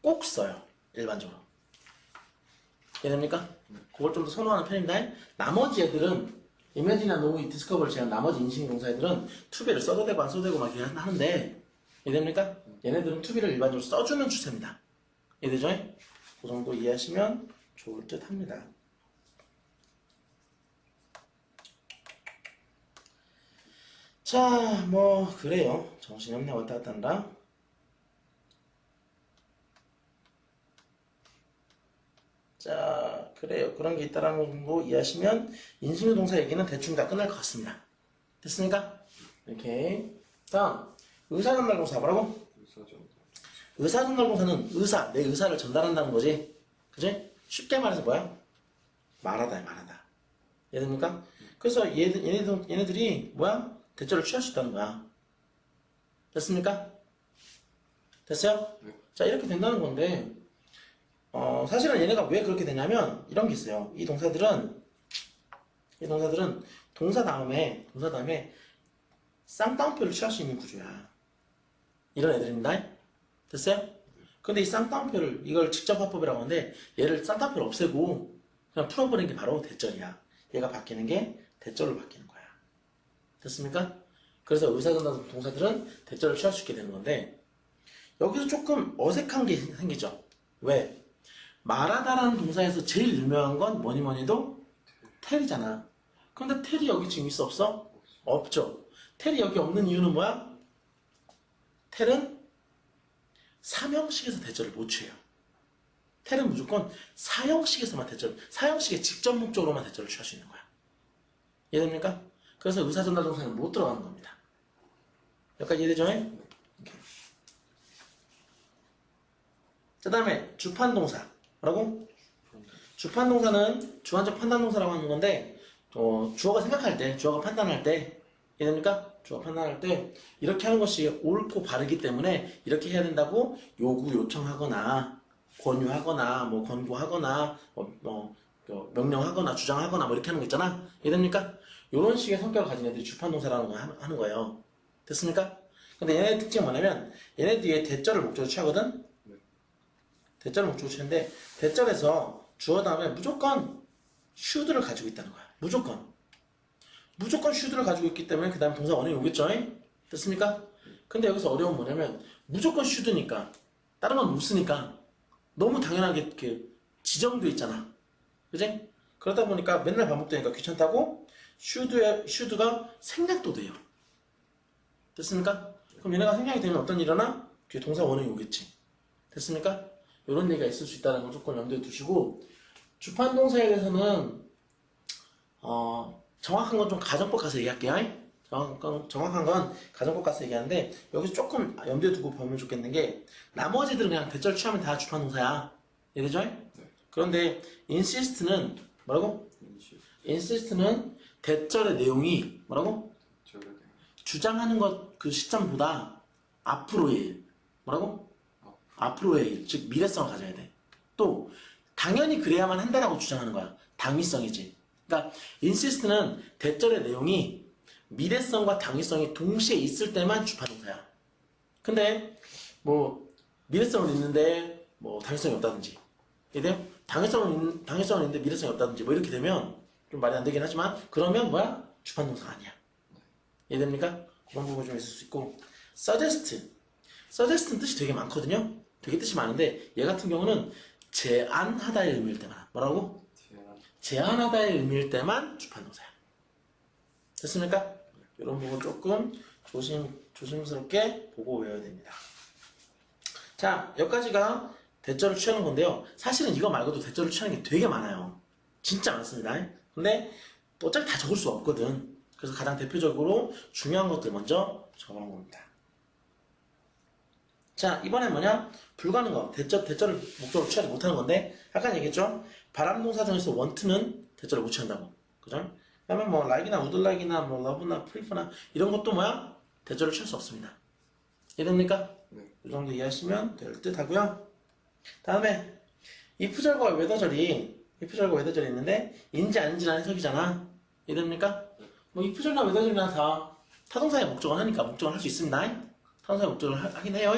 꼭 써요. 일반적으로. 이해됩니까? 그걸 좀 더 선호하는 편입니다. 나머지 애들은 imagine이나 know, discover를 제한 나머지 인칭동사 애들은 to be를 써도 되고 안 써도 되고 막 이렇게 하는데 이해됩니까? 얘네들은 to be를 일반적으로 써주는 추세입니다. 이해되죠? 그 정도 이해하시면 좋을 듯 합니다. 자, 뭐 그래요. 정신이 없네. 왔다 갔다 한다. 자, 그래요. 그런 게 있다라는 거 이해하시면 인칭 동사 얘기는 대충 다 끝날 것 같습니다. 됐습니까? 이렇게. 다음, 의사전달동사 뭐라고? 의사전달동사는 의사, 내 의사를 전달한다는 거지. 그지? 쉽게 말해서 뭐야? 말하다. 이해됩니까? 그래서 얘네들이 뭐야? 대절을 취할 수 있다는 거야. 됐습니까? 됐어요? 네. 자, 이렇게 된다는 건데, 사실은 얘네가 왜 그렇게 되냐면, 이런 게 있어요. 이 동사들은 동사 다음에 쌍따옴표를 취할 수 있는 구조야. 이런 애들입니다. 됐어요? 근데 이 쌍따옴표를, 이걸 직접 화법이라고 하는데, 얘를 쌍따옴표를 없애고, 그냥 풀어버리는 게 바로 대절이야. 얘가 바뀌는 게 대절로 바뀌는 거야. 됐습니까? 그래서 의사전달 동사들은 대절을 취할 수 있게 되는 건데 여기서 조금 어색한 게 생기죠. 왜? 말하다라는 동사에서 제일 유명한 건 뭐니도 텔이잖아. 그런데 텔이 여기 지금 있어 없어? 없죠. 텔이 여기 없는 이유는 뭐야? 텔은 삼형식에서 대절을 못 취해요. 텔은 무조건 사형식에서만 사형식의 직접 목적으로만 대절을 취할 수 있는 거야. 이해됩니까? 그래서 의사전달 동사는 못 들어가는 겁니다. 여기까지 이해되죠? 오케이. 그 다음에 주판동사. 뭐라고? 주판동사는 주관적 판단동사라고 하는 건데 주어가 생각할 때, 주어가 판단할 때 이해됩니까? 주어가 판단할 때 이렇게 하는 것이 옳고 바르기 때문에 이렇게 해야 된다고 요구, 요청하거나 권유하거나 뭐 권고하거나 명령하거나 주장하거나 뭐 이렇게 하는 거 있잖아. 이해됩니까? 이런 식의 성격을 가진 애들이 주판동사라는 거 하는 거예요. 됐습니까? 근데 얘네의 특징이 뭐냐면 얘네 뒤에 대절을 목적으로 취하거든? 대절을 목적으로 취하는데 대절에서 주어 다음에 무조건 should를 가지고 있다는 거야. 무조건 should를 가지고 있기 때문에 그 다음에 동사 원형이 오겠죠? 됐습니까? 근데 여기서 어려운 뭐냐면 무조건 should니까 다른 건 못 쓰니까 너무 당연하게 이렇게 지정돼 있잖아. 그지? 그러다 보니까 맨날 반복되니까 귀찮다고 should가 생략도 돼요. 됐습니까? 그럼 얘네가 생략이 되면 어떤 일이 일어나? 뒤에 동사 원형이 오겠지. 됐습니까? 이런 얘기가 있을 수 있다는 걸 조금 염두에 두시고 주판동사에 대해서는 정확한 건 좀 가정법 가서 얘기할게요. 정확한 건 가정법 가서 얘기하는데 여기서 조금 염두에 두고 보면 좋겠는 게 나머지들은 그냥 대절 취하면 다 주판동사야. 이해되죠? 네. 그런데 insist는 뭐라고? insist는 대절의 내용이 뭐라고? 주장하는 것 그 시점보다 앞으로의 일. 뭐라고? 앞으로의 일. 즉 미래성을 가져야 돼. 또 당연히 그래야만 한다라고 주장하는 거야. 당위성이지. 그러니까 insist는 대절의 내용이 미래성과 당위성이 동시에 있을 때만 주판동사야. 근데 뭐 미래성은 있는데 뭐 당위성이 없다든지, 이해돼요? 당위성은 있는데 미래성이 없다든지 뭐 이렇게 되면 좀 말이 안 되긴 하지만 그러면 뭐야? 주판동사가 아니야. 이해됩니까? 그런 부분이 좀 있을 수 있고 suggest는 뜻이 되게 많거든요. 되게 뜻이 많은데 얘 같은 경우는 제안하다의 의미일 때만 뭐라고? 제안하다의 의미일 때만 주판동사야. 됐습니까? 이런 부분 조금 조심스럽게 보고 외워야 됩니다. 자, 여기까지가 대절을 취하는 건데요. 사실은 이거 말고도 대절을 취하는 게 되게 많아요. 진짜 많습니다. 근데 어차피 다 적을 수 없거든. 그래서 가장 대표적으로 중요한 것들 먼저 적어놓은 겁니다. 자, 이번엔 뭐냐? 불가능 거. 대절을 목적으로 취하지 못하는 건데, 아까 얘기했죠? 바람동사 중에서 want는 대절을 못 취한다고. 그죠? 그 다음에 뭐, like이나 would like이나 뭐, love나 prefer나 이런 것도 뭐야? 대절을 취할 수 없습니다. 이해됩니까? 네. 이 정도 이해하시면 될 듯 하고요. 다음에, if절과 whether절이 있는데, 인지 아닌지라는 해석이잖아. 이해됩니까? 뭐, if절이나 whether절이나 다 타동사의 목적을 하니까 목적을 할 수 있습니다. 타동사의 목적을 하긴 해요.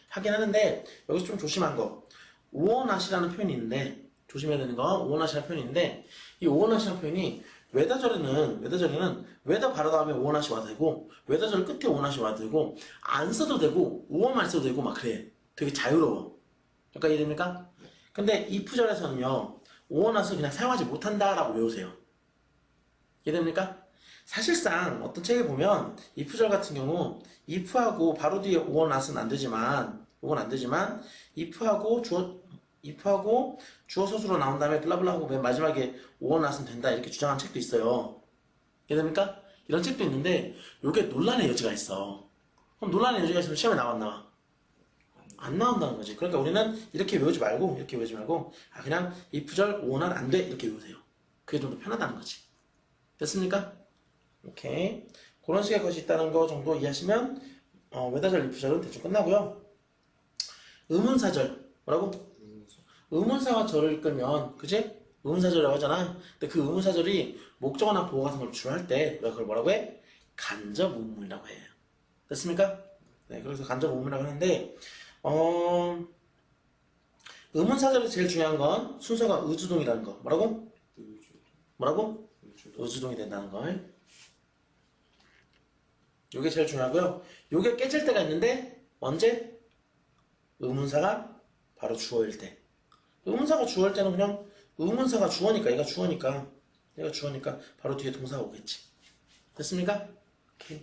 하긴 하는데 여기서 좀 조심한 거 오어낫이라는 표현이 있는데 조심해야 되는 거 오어낫이라는 표현이 있는데 이 오어낫이라는 표현이 웨더절에는 웨더 바로 다음에 오어낫이 와도 되고 웨더절 끝에 오어낫이 와도 되고 안 써도 되고 오어만 써도 되고 막 그래. 되게 자유로워. 그러니까 이해됩니까? 근데 if절에서는요 오어낫을 그냥 사용하지 못한다라고 외우세요. 이해됩니까? 사실상 어떤 책에 보면 if절 같은 경우 if하고 바로 뒤에 or not은 안 되지만 if하고 주어 서술로 나온 다음에 블라블라 하고 맨 마지막에 or not은 된다 이렇게 주장한 책도 있어요. 이해됩니까? 이런 책도 있는데 이게 논란의 여지가 있어. 그럼 논란의 여지가 있으면 시험에 나와 안 나와? 안 나온다는 거지. 그러니까 우리는 이렇게 외우지 말고 그냥 if절 or not 안 돼 이렇게 외우세요. 그게 좀 더 편하다는 거지. 됐습니까? 오케이. 그런 식의 것이 있다는 거 정도 이해하시면 외다절, if절은 대충 끝나고요. 의문사절 뭐라고? 의문사가 절을 이끌면 그지? 의문사절이라고 하잖아. 근데 그 의문사절이 목적어나 보호 같은 걸 주로 할 때 우리가 그걸 뭐라고 해? 간접 의문이라고 해요. 됐습니까? 네, 그래서 간접 의문이라고 하는데 의문사절에서 제일 중요한 건 순서가 의주동이라는 거. 뭐라고? 의주동이 된다는 걸. 요게 제일 중요하고요. 요게 깨질 때가 있는데 언제? 의문사가 바로 주어일 때. 의문사가 주어일 때는 그냥 의문사가 주어니까 얘가 주어니까 바로 뒤에 동사가 오겠지. 됐습니까? 오케이.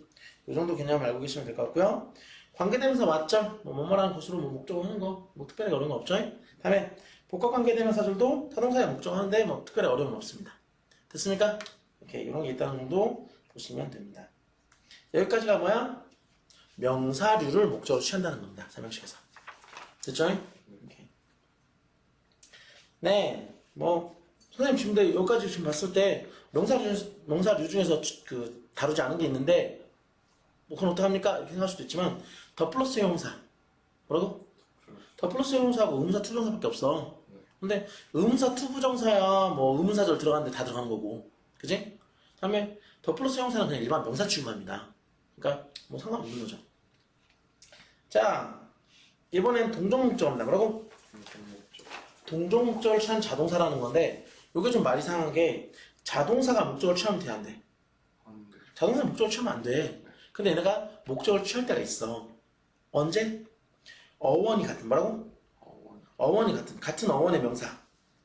요 정도 개념 알고 계시면 될 것 같고요. 관계대명사 맞죠? 뭐뭐라는 것으로 목적어 하는 거 뭐 특별히 어려운 거 없죠? 다음에 복합관계대명사들도 타동사에 목적어 하는데 뭐 특별히 어려움은 없습니다. 됐습니까? 오케이. 이런 게 있다는 정도 보시면 됩니다. 여기까지가 뭐야? 명사류를 목적으로 취한다는 겁니다. 설명식에서. 됐죠? 오케이. 네, 뭐 선생님 지금 근데 여기까지 지금 봤을 때 명사류 중에서 그 다루지 않은 게 있는데 뭐 그건 어떡합니까? 이렇게 생각할 수도 있지만 더 플러스 형용사 뭐라고? 더 플러스 형용사하고 의문사 투부정사밖에 없어. 근데 의문사 투부정사야 뭐 의문사절 들어가는데 다 들어가는 거고, 그지? 다음에 더 플러스 형용사는 그냥 일반 명사 취급합니다. 그러니까 뭐 상관없는 거죠. 자, 이번엔 동종목적입니다. 뭐라고? 동종목적을 취한 자동사라는 건데 이게 좀 말이 이상한 게 자동사가 목적을 취하면 돼, 안 돼? 자동사가 목적을 취하면 안 돼. 근데 얘네가 목적을 취할 때가 있어. 언제? 어원이 같은 뭐라고? 어원이 같은 어원의 명사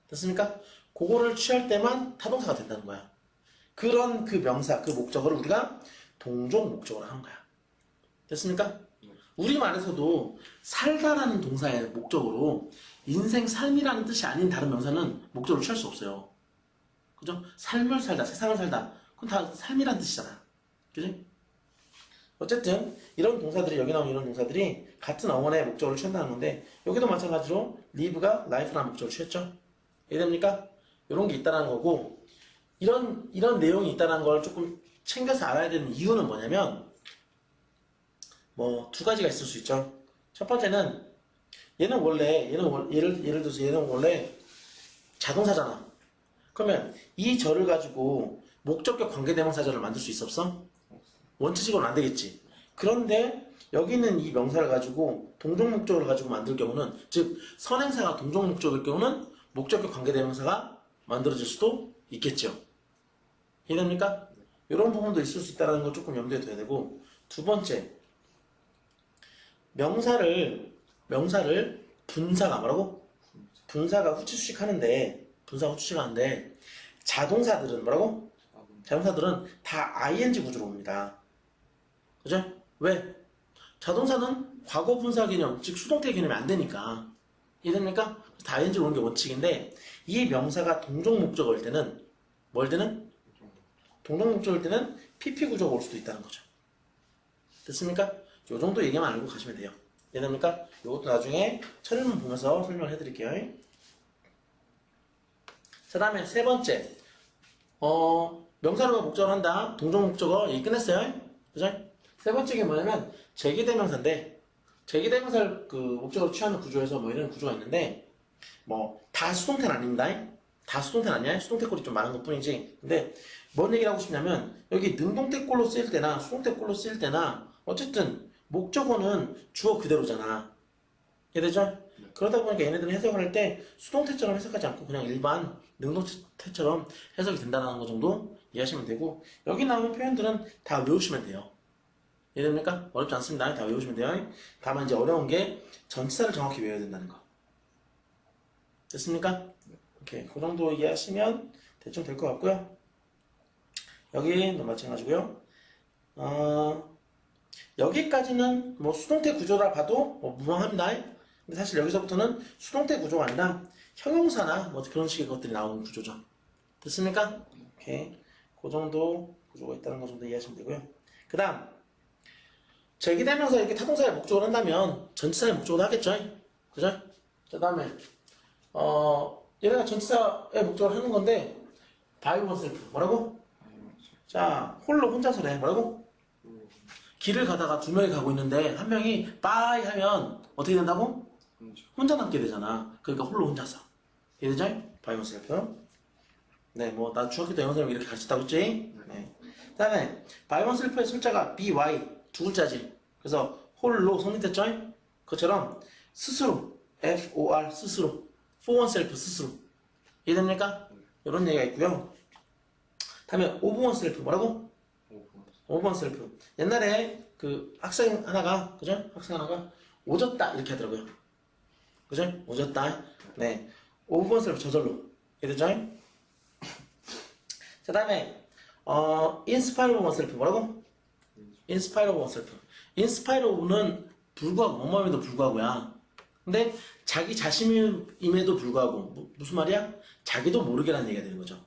됐습니까? 그거를 취할 때만 타동사가 된다는 거야. 그런 그 명사, 그 목적어를 우리가 동종 목적어로 하는 거야. 됐습니까? 우리말에서도 살다라는 동사의 목적으로 인생 삶이라는 뜻이 아닌 다른 명사는 목적으로 취할 수 없어요. 그죠? 삶을 살다, 세상을 살다. 그건 다 삶이라는 뜻이잖아. 그지? 어쨌든 이런 동사들이, 여기 나온 이런 동사들이 같은 어원의 목적어를 취한다는 건데 여기도 마찬가지로 live가 life라는 목적어를 취했죠. 이해됩니까? 이런 게 있다는 거고, 이런 내용이 있다는 걸 조금 챙겨서 알아야 되는 이유는 뭐냐면 뭐 두 가지가 있을 수 있죠. 첫 번째는 예를 들어서 얘는 원래 자동사잖아. 그러면 이 절을 가지고 목적격 관계대명사절을 만들 수 있어 없어? 원칙적으로는 안 되겠지. 그런데 여기 있는 이 명사를 가지고 동종목적을 가지고 만들 경우는, 즉 선행사가 동종목적일 경우는 목적격 관계대명사가 만들어질 수도 있겠죠. 이해됩니까? 이런 부분도 있을 수 있다는 걸 조금 염두에 둬야 되고, 두 번째, 명사를 분사가 뭐라고? 분사가 후치수식 하는데 자동사들은 뭐라고? 자동사들은 다 ing 구조로 옵니다. 그죠? 왜? 자동사는 과거 분사 개념, 즉 수동태 개념이 안 되니까. 이해됩니까? 다 ing로 오는 게 원칙인데, 이 명사가 동종 목적어일 때는 뭘 때는? 동종 목적어일 때는 pp 구조가 올 수도 있다는 거죠. 됐습니까? 요 정도 얘기만 알고 가시면 돼요. 이해됩니까? 요것도 나중에 철문 보면서 설명을 해드릴게요. 자, 다음에 세 번째, 명사로가 목적을 한다. 동종 목적어 얘기 끝냈어요. 그죠? 세 번째 게 뭐냐면 제기대명사인데, 제기대명사를 그 목적으로 취하는 구조에서 뭐 이런 구조가 있는데, 뭐 다 수동태는 아닙니다. 다 수동태는 아니야. 수동태꼴이 좀 많은 것 뿐이지. 근데 뭔 얘기를 하고 싶냐면, 여기 능동태꼴로 쓰일 때나 수동태꼴로 쓰일 때나 어쨌든 목적어는 주어 그대로잖아. 이해되죠? 그러다 보니까 얘네들은 해석을 할 때 수동태처럼 해석하지 않고 그냥 일반 능동태처럼 해석이 된다는 거 정도 이해하시면 되고, 여기 나오는 표현들은 다 외우시면 돼요. 이해됩니까? 어렵지 않습니다. 다 외우시면 돼요. 다만 이제 어려운 게 전치사를 정확히 외워야 된다는 거. 됐습니까? 오케이. 그 정도 이해하시면 대충 될 것 같고요. 여기도 마찬가지고요. 여기까지는 뭐 수동태 구조라 봐도 뭐 무방합니다. 근데 사실 여기서부터는 수동태 구조가 아니라 형용사나 뭐 그런 식의 것들이 나오는 구조죠. 됐습니까? 오케이. 그 정도 구조가 있다는 거 정도 이해하시면 되고요. 그 다음, 제기대명사 이렇게 타동사의 목적을 한다면 전치사의 목적을 하겠죠. 그죠? 그 다음에 얘네가 전치사의 목적을 하는 건데, by oneself 뭐라고? 자, 홀로 혼자서래. 뭐라고? 길을 가다가 두 명이 가고 있는데 한 명이 빠이 하면 어떻게 된다고? 혼자 남게 되잖아. 그러니까 홀로 혼자서. 이해되죠? by oneself. 네, 뭐 나 중학교 때 영어 선생님 이렇게 가르쳤다고 했지? 네. 그 다음에 by oneself의 sul자가 by 두 글자지. 그래서 홀로 성립됐죠? 그것처럼 스스로 for 스스로 for oneself 스스로. 이해됩니까? 이런 얘기가 있고요. 다음에 of oneself 뭐라고? of oneself. 옛날에 그 학생 하나가 오졌다 이렇게 하더라고요. 그죠? 오졌다. 네. of oneself 저절로. 이해되죠? 자, 다음에 in spite of oneself 뭐라고? in spite of oneself. in spite of는 불구하고, 뭐뭐임에도 불구하고야. 근데 자기 자신임에도 불구하고 무슨 말이야? 자기도 모르게라는 얘기가 되는 거죠.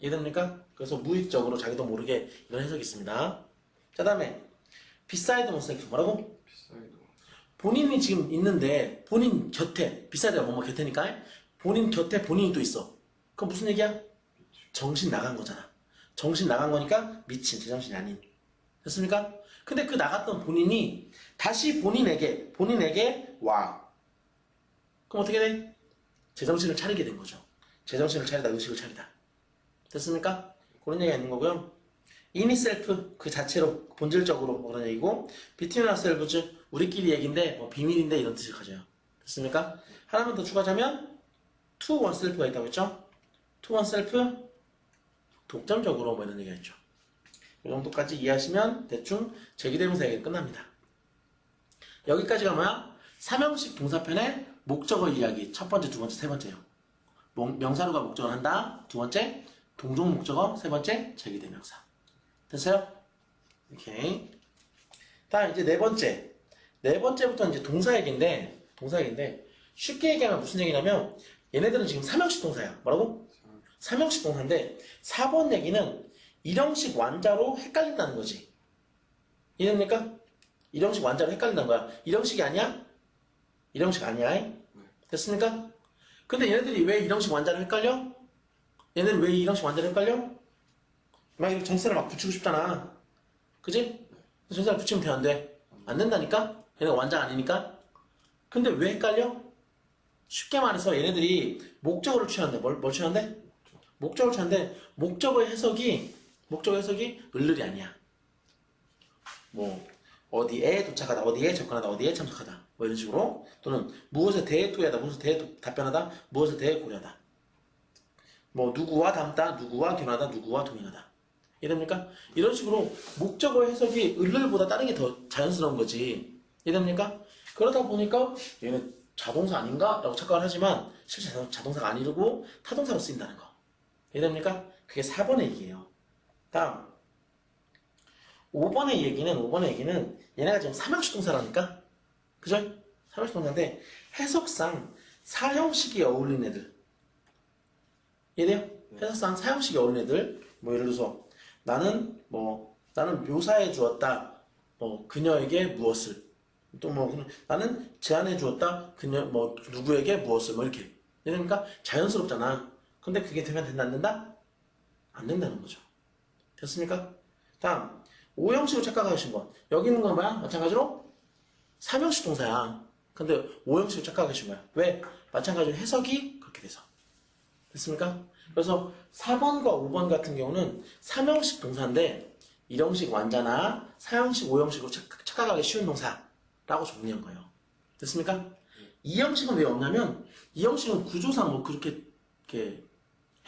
이해됩니까? 그래서 무의식적으로 자기도 모르게 이런 해석이 있습니다. 자, 다음에 beside oneself 뭐라고? 본인이 지금 있는데 본인 곁에, beside가 뭐뭐 곁에니까 본인 곁에 본인이 또 있어. 그럼 무슨 얘기야? 정신 나간 거잖아. 정신 나간 거니까 미친, 제정신이 아닌. 됐습니까? 근데 그 나갔던 본인이 다시 본인에게 와. 그럼 어떻게 돼? 제정신을 차리게 된 거죠. 제정신을 차리다, 의식을 차리다. 됐습니까? 그런 얘기가 있는 거고요. in itself, 그 자체로, 본질적으로 뭐 그런 얘기고, between ourselves, 우리끼리 얘기인데, 뭐 비밀인데 이런 뜻을 가져요. 됐습니까? 하나만 더 추가하자면, to oneself가 있다고 했죠? to oneself, 독점적으로 뭐 이런 얘기가 있죠. 이 정도까지 이해하시면 대충 제기대명사 얘기가 끝납니다. 여기까지가 뭐야? 삼형식 동사편의 목적어 이야기. 첫 번째, 두 번째, 세 번째요. 명사류가 목적을 한다. 두 번째, 동종 목적어. 세 번째, 제기대명사. 됐어요? 오케이. 다음 이제 네 번째. 네 번째부터 이제 동사 얘기인데, 쉽게 얘기하면 무슨 얘기냐면, 얘네들은 지금 삼형식 동사야. 뭐라고? 삼형식 동사인데, 4번 얘기는 일형식 완자로 헷갈린다는 거지. 이해됩니까? 일형식 완자로 헷갈린다는 거야. 일형식이 아니야? 일형식 아니야. 됐습니까? 근데 얘네들이 왜 일형식 완자로 헷갈려? 얘네들 왜 일형식 완자로 헷갈려? 막 이렇게 전치사를 막 붙이고 싶잖아. 그지? 전치사를 붙이면 돼, 안 돼? 안 된다니까? 얘네가 완자가 아니니까? 근데 왜 헷갈려? 쉽게 말해서 얘네들이 목적어를 취하는데, 뭘 취하는데? 목적어를 취하는데, 목적어의 해석이 을을이 아니야. 뭐, 어디에 도착하다, 어디에 접근하다, 어디에 참석하다. 뭐 이런 식으로. 또는 무엇에 대해 토의하다, 무엇에 대해 답변하다, 무엇에 대해 고려하다. 뭐, 누구와 닮다, 누구와 결혼하다, 누구와 동행하다. 이해됩니까? 이런 식으로 목적어의 해석이 을을보다 다른 게 더 자연스러운 거지. 이해됩니까? 그러다 보니까 얘는 자동사 아닌가? 라고 착각을 하지만 실제 자동사가 아니고 타동사로 쓰인다는 거. 이해됩니까? 그게 4번의 얘기예요. 다음 5번의 얘기는 얘네가 지금 3형식 동사라니까? 그죠? 3형식 동사인데 해석상 4형식이 어울리는 애들. 이해돼요? 해석상 4형식이 어울리는 애들. 뭐 예를 들어서 나는 묘사해 주었다. 그녀에게 무엇을. 또 나는 제안해 주었다. 누구에게 무엇을. 뭐 이렇게. 이해됩니까? 자연스럽잖아. 근데 그게 되면 된다, 안 된다? 안 된다는 거죠. 됐습니까? 다음 5형식으로 착각하신 것. 여기 있는 건 뭐야? 마찬가지로 3형식 동사야. 근데 5형식으로 착각하신 거야. 왜? 마찬가지로 해석이 그렇게 돼서. 됐습니까? 그래서 4번과 5번 같은 경우는 3형식 동사인데 1형식 완자나 4형식, 5형식으로 착각하기 쉬운 동사라고 정리한 거예요. 됐습니까? 2형식은 왜 없냐면 2형식은 구조상 그렇게 이렇게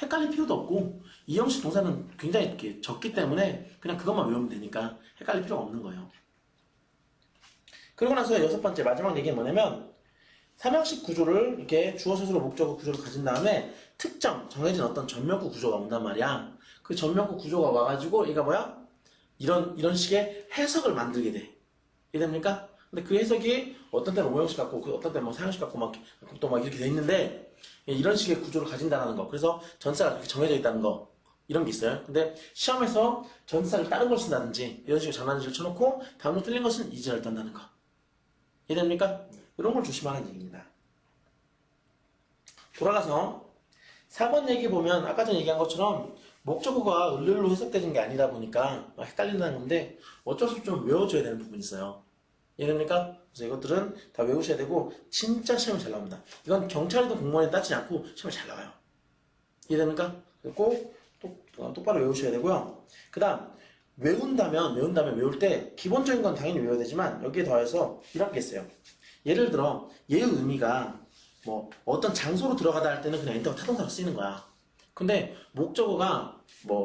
헷갈릴 필요도 없고 2형식 동사는 굉장히 이렇게 적기 때문에 그냥 그것만 외우면 되니까 헷갈릴 필요가 없는 거예요. 그러고 나서 6번째 마지막 얘기는 뭐냐면 3형식 구조를 이렇게 주어 스스로 목적어 구조를 가진 다음에 특정 정해진 어떤 전면구 구조가 온단 말이야. 그 전면구 구조가 와가지고 얘가 뭐야? 이런 식의 해석을 만들게 돼. 이해됩니까? 근데 그 해석이 어떤 때는 5형식 같고 어떤 때는 4형식 같고 또 막 이렇게 돼 있는데 이런 식의 구조를 가진다는 거. 그래서 전사가 그렇게 정해져 있다는 거. 이런 게 있어요. 근데 시험에서 전사를 다른 걸 쓴다든지 이런 식으로 장난식을 쳐놓고 다음으로 틀린 것은 이지를 떤다는 거. 이해됩니까? 이런 걸 조심하는 얘기입니다. 돌아가서 4번 얘기 보면 아까 전에 얘기한 것처럼 목적어가 을을로 해석되는 게 아니다 보니까 헷갈린다는 건데 어쩔 수 없이 좀 외워줘야 되는 부분이 있어요. 이해됩니까? 그래서 이것들은 다 외우셔야 되고 진짜 시험에 잘 나옵니다. 이건 경찰도 공무원에 따지지 않고 시험에 잘 나와요. 이해됩니까? 꼭 똑바로 외우셔야 되고요. 그 다음 외운다면 외울 때 기본적인 건 당연히 외워야 되지만 여기에 더해서 이런 게 있어요. 예를 들어 얘의 의미가 어떤 장소로 들어가다 할 때는 그냥 엔터가 타동사로 쓰이는 거야. 근데 목적어가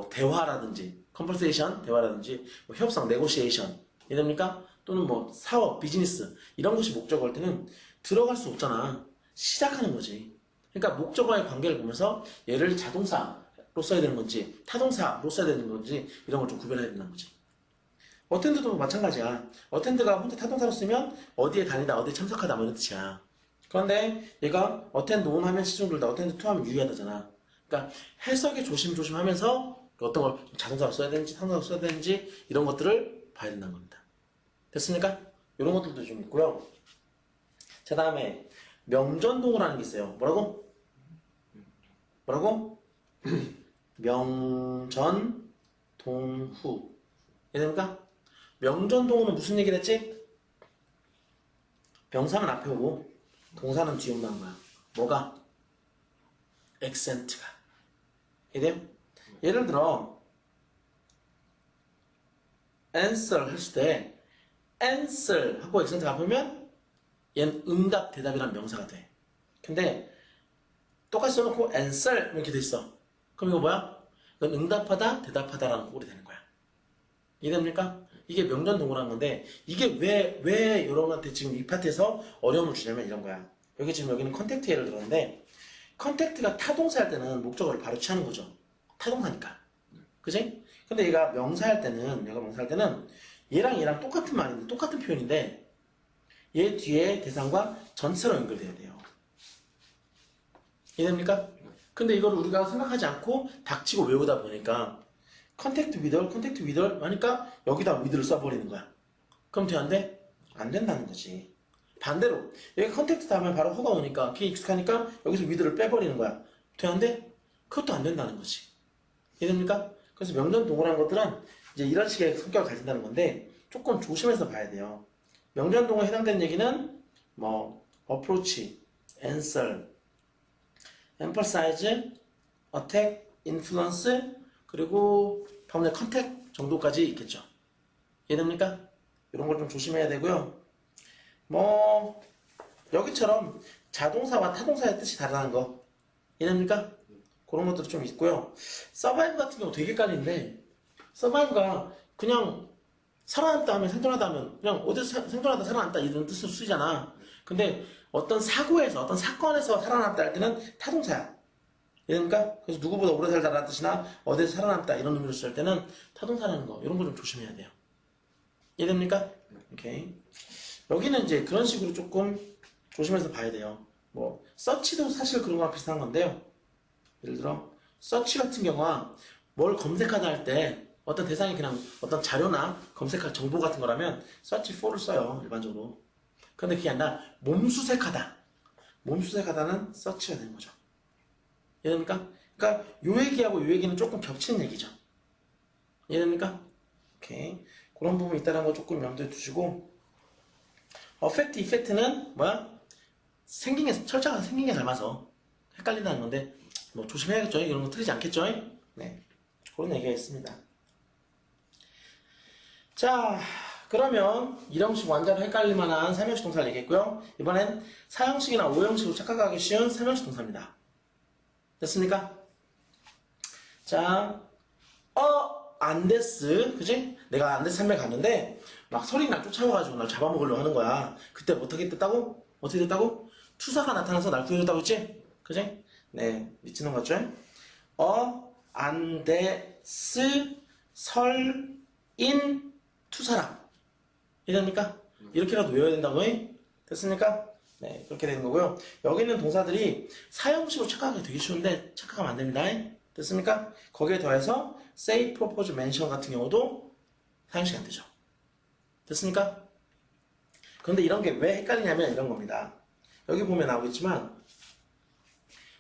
대화라든지 컨버세이션 대화라든지 협상 네고시에이션 이해됩니까? 또는 사업 비즈니스 이런 것이 목적어일 때는 들어갈 수 없잖아. 시작하는 거지. 그러니까 목적어의 관계를 보면서 얘를 자동사로 써야 되는 건지 타동사로 써야 되는 건지 이런 걸 좀 구별해야 된다는 거지. 어텐드도 마찬가지야. 어텐드가 혼자 타동사로 쓰면 어디에 다니다 어디에 참석하다 이런 뜻이야. 그런데 얘가 어텐드 온 하면 시중 둘다 어텐드 투 하면 유의하다잖아. 그러니까 해석에 조심조심 하면서 어떤 걸 자동사로 써야 되는지 타동사로 써야 되는지 이런 것들을 봐야 된다는 겁니다. 됐습니까? 이런 것들도 좀 있고요. 자, 다음에 명전동어라는 게 있어요. 뭐라고? 뭐라고? 명전 동후. 이해됩니까? 명전 동후는 무슨 얘기를 했지? 명사는 앞에 오고 동사는 뒤에 온다는 거야. 뭐가? 액센트가. 이해돼요? 예를 들어 answer 했을 때 answer 하고 액센트가 앞으면 얘는 응답, 대답이란 명사가 돼. 근데 똑같이 써놓고 answer 이렇게 돼 있어. 그럼 이거 뭐야? 이건 응답하다, 대답하다라는 꼴이 되는 거야. 이해됩니까? 이게 명전동호라는 건데 이게 왜 여러분한테 지금 이 파트에서 어려움을 주냐면 이런 거야. 여기 지금 여기는 컨택트 예를 들었는데 컨택트가 타동사 할 때는 목적어를 바로 취하는 거죠. 타동사니까. 그지? 근데 얘가 명사할 때는 얘랑 똑같은 말인데 똑같은 표현인데 얘 뒤에 대상과 전체로 연결돼야 돼요. 이해됩니까? 근데 이걸 우리가 생각하지 않고 닥치고 외우다 보니까 컨택트 위덜 하니까 여기다 with를 써버리는 거야. 그럼 돼, 안 돼? 안 된다는 거지. 반대로 여기 컨택트 다음에 바로 허가 오니까 그게 익숙하니까 여기서 with를 빼버리는 거야. 돼, 안 돼? 그것도 안 된다는 거지. 이해됩니까? 그래서 명전 동호라는 것들은 이제 이런 식의 성격을 가진다는 건데 조금 조심해서 봐야 돼요. 명전 동호에 해당되는 얘기는 뭐 approach, answer, emphasize, attack, influence 그리고 방금 전에 컨택 정도까지 있겠죠. 이해됩니까? 이런 걸 좀 조심해야 되고요. 뭐 여기처럼 자동사와 타동사의 뜻이 다르다는 거 이해됩니까? 그런 것들이 좀 있고요. 서바이브 같은 경우 되게 헷갈리는데 서바이브가 그냥 살아남다 하면 생존하다 하면 그냥 어디서 생존하다 살아남다 이런 뜻으로 쓰이잖아. 근데 어떤 사고에서 어떤 사건에서 살아남다 할 때는 타동사야. 이해됩니까? 그래서 누구보다 오래 살다라는 뜻이나 어디서 살아남다 이런 의미로 쓸 때는 타동사라는 거 이런 거 좀 조심해야 돼요. 이해됩니까? 오케이. 여기는 이제 그런 식으로 조금 조심해서 봐야 돼요. 뭐 서치도 사실 그런 거랑 비슷한 건데요. 예를 들어 서치 같은 경우와 뭘 검색하다 할 때 어떤 대상이 그냥 어떤 자료나 검색할 정보 같은 거라면 search for를 써요. 일반적으로. 근데 그게 아니라 몸수색하다. 몸수색하다는 search가 되는 거죠. 이해됩니까? 그러니까 요 얘기하고 요 얘기는 조금 겹치는 얘기죠. 이해됩니까? 오케이. 그런 부분이 있다는 거 조금 염두에 두시고 어펙트, 이펙트는 뭐야? 철자가 생긴 게 닮아서 헷갈린다는 건데 뭐 조심해야겠죠. 이런 거 틀리지 않겠죠. 네, 그런 얘기가 있습니다. 자, 그러면 1형식 완전 헷갈릴 만한 3형식 동사를 얘기했고요. 이번엔 4형식이나 5형식으로 착각하기 쉬운 3형식 동사입니다. 됐습니까? 자, 안데스, 그지? 내가 안데스 산맥 갔는데 막 소리 날 쫓아와가지고 날 잡아먹으려고 하는 거야. 그때 어떻게 됐다고? 어떻게 됐다고? 투사가 나타나서 날 구해줬다고 했지? 그지? 네, 미치는 거죠? 안데스 설인 투사람. 이해됩니까? 이렇게라도 외워야 된다고 해? 됐습니까? 네, 그렇게 되는 거고요. 여기 있는 동사들이 사형식으로 착각하기 되게 쉬운데 착각하면 안 됩니다. 됐습니까? 거기에 더해서 say, propose, mention 같은 경우도 사형식이 안 되죠. 됐습니까? 그런데 이런 게 왜 헷갈리냐면 이런 겁니다. 여기 보면 나오겠지만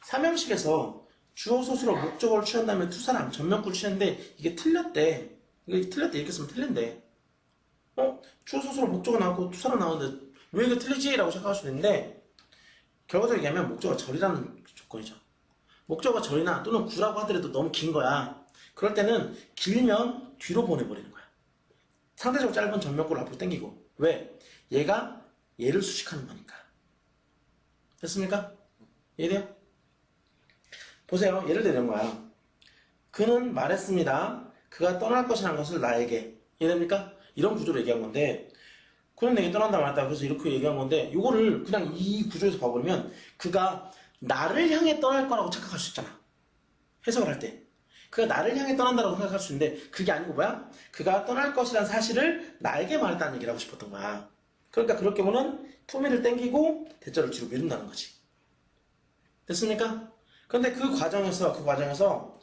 3형식에서 주어, 소수로 목적어를 취한 다음에 투사람, 전면구를 취했는데 이게 틀렸대. 이게 틀렸대. 이렇게 쓰면 틀린대. 주어, 소수로 목적어 나오고 투사람 나오는데 왜 이게 틀리지? 라고 생각할 수도 있는데 결과적으로 얘기하면 목적어가 절이라는 조건이죠. 목적어가 절이나 또는 구라고 하더라도 너무 긴 거야. 그럴 때는 길면 뒤로 보내버리는 거야. 상대적으로 짧은 전면구를 앞으로 당기고. 왜? 얘가 얘를 수식하는 거니까. 됐습니까? 이해돼요? 보세요. 예를 들면 거야. 그는 말했습니다. 그가 떠날 것이라는 것을 나에게. 이해됩니까? 이런 구조로 얘기한 건데 그는 내게 떠난다 말했다. 그래서 이렇게 얘기한 건데 이거를 그냥 이 구조에서 봐버리면 그가 나를 향해 떠날 거라고 착각할 수 있잖아. 해석을 할 때. 그가 나를 향해 떠난다고 생각할 수 있는데 그게 아니고 뭐야? 그가 떠날 것이라는 사실을 나에게 말했다는 얘기를 하고 싶었던 거야. 그러니까 그렇게 보면 투미를 땡기고 대절을 뒤로 미룬다는 거지. 됐습니까? 근데 그 과정에서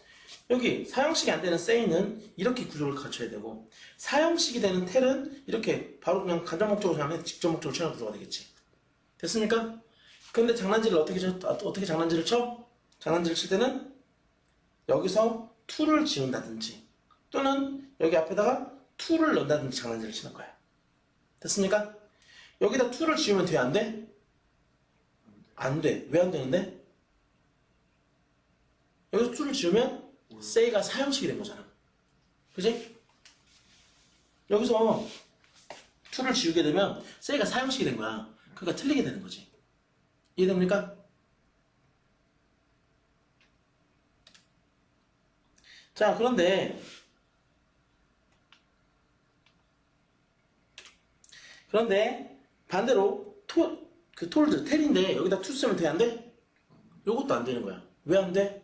여기 사형식이 안 되는 say는 이렇게 구조를 갖춰야 되고 사형식이 되는 tell은 이렇게 바로 그냥 간접 목적으로 생각하면 직접 목적으로 취하는 구조가 되겠지. 됐습니까? 근데 어떻게 장난질을 쳐? 장난질을 칠 때는 여기서 to를 지운다든지 또는 여기 앞에다가 to를 넣는다든지 장난질을 치는 거야. 됐습니까? 여기다 to를 지우면 돼? 안 돼? 안 돼. 왜 안 되는데? 여기서 to를 지우면 say가 사형식이 된 거잖아. 그지? 여기서 to를 지우게 되면 say가 사형식이 된 거야. 그러니까 틀리게 되는 거지. 이해됩니까? 자, 그런데 반대로 told, 텔인데 여기다 to 쓰면 돼? 안 돼? 요것도 안 되는 거야. 왜 안 돼?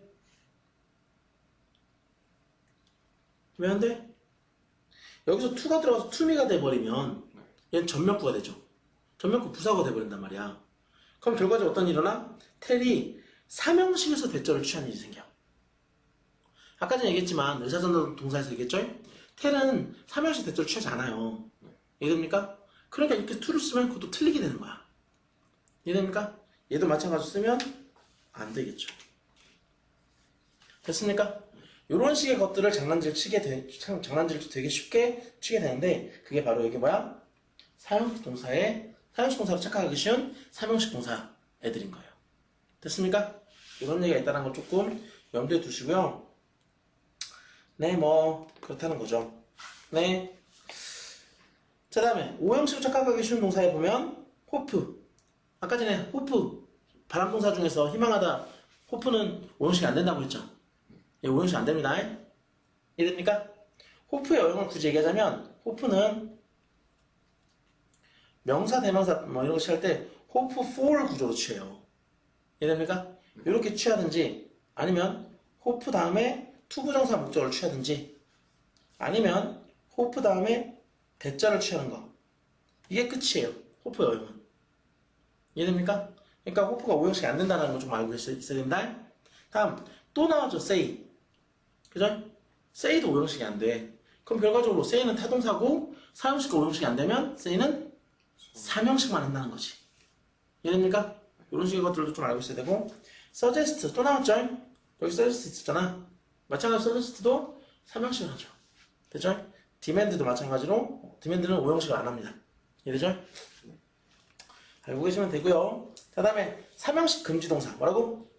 왜 안 돼? 여기서 to가 들어가서 to me가 돼버리면 얘는 전면구가 되죠. 전면구 부사가 돼버린단 말이야. 그럼 결과적으로 어떤 일이 일어나? 텔이 삼형식에서 대절을 취하는 일이 생겨. 아까 전에 얘기했지만 의사전도 동사에서 얘기했죠? 텔은 삼형식 대절을 취하지 않아요. 이해됩니까? 그러니까 이렇게 to를 쓰면 그것도 틀리게 되는 거야. 이해됩니까? 얘도 마찬가지로 쓰면 안 되겠죠. 됐습니까? 이런 식의 것들을 장난질 되게 쉽게 치게 되는데 그게 바로 이게 뭐야? 사형식 동사로 착각하기 쉬운 삼형식 동사 애들인 거예요. 됐습니까? 이런 얘기가 있다는 거 조금 염두에 두시고요. 네, 뭐 그렇다는 거죠. 네. 자, 다음에 오형식으로 착각하기 쉬운 동사에 보면 호프. 아까 전에 호프 바람 동사 중에서 희망하다 호프는 오형식이 안 된다고 했죠. 예, 오형식 안 됩니다. 이해됩니까? 호프의 어용을 굳이 얘기하자면 호프는 명사, 대명사 뭐 이런 거 취할 때 호프 for 구조로 취해요. 이해됩니까? 이렇게 취하든지 아니면 호프 다음에 투부정사 목적을 취하든지 아니면 호프 다음에 대자를 취하는 거. 이게 끝이에요. 호프의 어용은. 이해됩니까? 그러니까 호프가 오형식이 안 된다는 거 좀 알고 있어야 된다. 다음 또 나왔죠. say. 그죠? say도 오형식이 안 돼. 그럼 결과적으로 say는 타동사고 사형식과 오형식이 안 되면 say는 삼형식만 한다는 거지. 이해됩니까? 이런 식의 것들도 좀 알고 있어야 되고 suggest 또 나왔죠? 여기 suggest 있었잖아. 마찬가지로 suggest도 삼형식을 하죠. 됐죠? demand도 마찬가지로 demand는 오형식을 안 합니다. 이해되죠? 알고 계시면 되고요. 자, 다음에 삼형식 금지동사 뭐라고?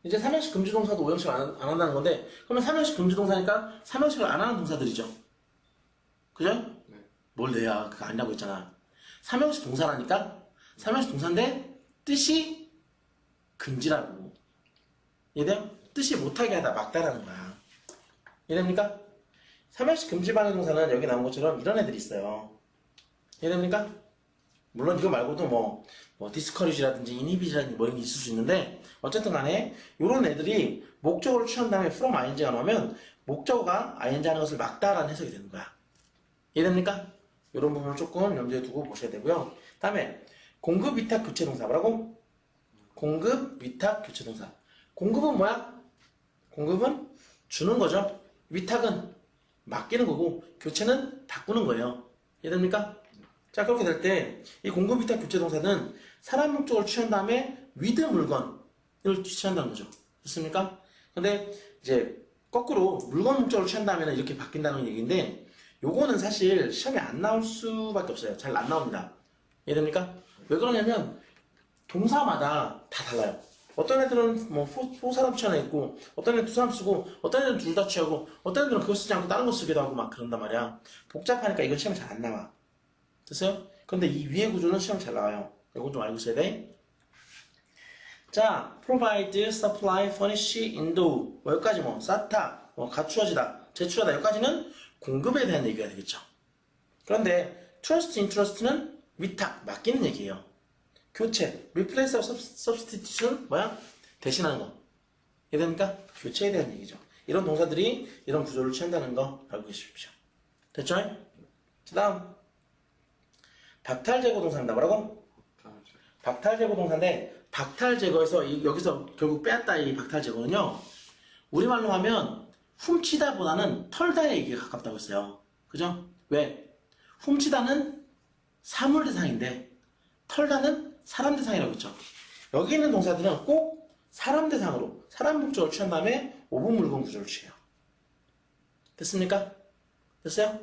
이제 삼형식 금지동사도 오형식을 안 한다는 건데 그러면 삼형식 금지동사니까 삼형식을 안 하는 동사들이죠. 그죠? 네. 뭘 내야 그거 아니라고 했잖아. 삼형식 동사라니까 삼형식 동사인데 뜻이 금지라고. 이해돼요? 뜻이 못하게 하다 막다라는 거야. 이해됩니까? 삼형식 금지 방해 동사는 여기 나온 것처럼 이런 애들이 있어요. 이해됩니까? 물론 이거 말고도 뭐 디스커리지라든지 이니비지라든지 뭐 이런 게 있을 수 있는데 어쨌든 간에 이런 애들이 목적어를 취한 다음에 from ing가 나오면 목적어가 ing 하는 것을 막다라는 해석이 되는 거야. 이해됩니까? 이런 부분을 조금 염두에 두고 보셔야 되고요. 다음에 공급 위탁 교체 동사 뭐라고? 공급 위탁 교체 동사. 공급은 뭐야? 공급은 주는 거죠. 위탁은 맡기는 거고 교체는 바꾸는 거예요. 이해됩니까? 자, 그렇게 될 때 이 공급 위탁 교체 동사는 사람 목적을 취한 다음에 with 물건을 취한다는 거죠. 됐습니까? 근데 이제 거꾸로 물건 목적을 취한 다음에는 이렇게 바뀐다는 얘기인데 요거는 사실 시험에 안 나올 수밖에 없어요. 잘 안 나옵니다. 이해됩니까? 왜 그러냐면 동사마다 다 달라요. 어떤 애들은 뭐 for 사람 취하나 있고 어떤 애들은 두 사람 쓰고 어떤 애들은 둘 다 취하고 어떤 애들은 그거 쓰지 않고 다른 거 쓰기도 하고 막 그런단 말이야. 복잡하니까 이건 시험에 잘 안 나와. 됐어요? 근데 이 위의 구조는 시험 잘 나와요. 이건 좀 알고 있어야 돼. 자, provide, supply, furnish, endow. 뭐 여기까지 뭐 쌓다, 뭐 갖추어지다, 제출하다 여기까지는 공급에 대한 얘기가 되겠죠. 그런데 trust, entrust는 위탁, 맡기는 얘기예요. 교체, replace, substitution 뭐야? 대신하는 거. 이해됩니까? 교체에 대한 얘기죠. 이런 동사들이 이런 구조를 취한다는 거 알고 계십시오. 됐죠? 그 다음 박탈 제거 동사입니다. 뭐라고? 박탈 제거 동사인데 박탈 제거에서 여기서 결국 빼앗다 이 박탈 제거는요. 우리말로 하면 훔치다보다는 털다의 얘기가 가깝다고 했어요. 그죠? 왜? 훔치다는 사물 대상인데 털다는 사람 대상이라고 했죠. 여기 있는 동사들은 꼭 사람 대상으로 사람 목적을 취한 다음에 오브 물건 구조를 취해요. 됐습니까? 됐어요?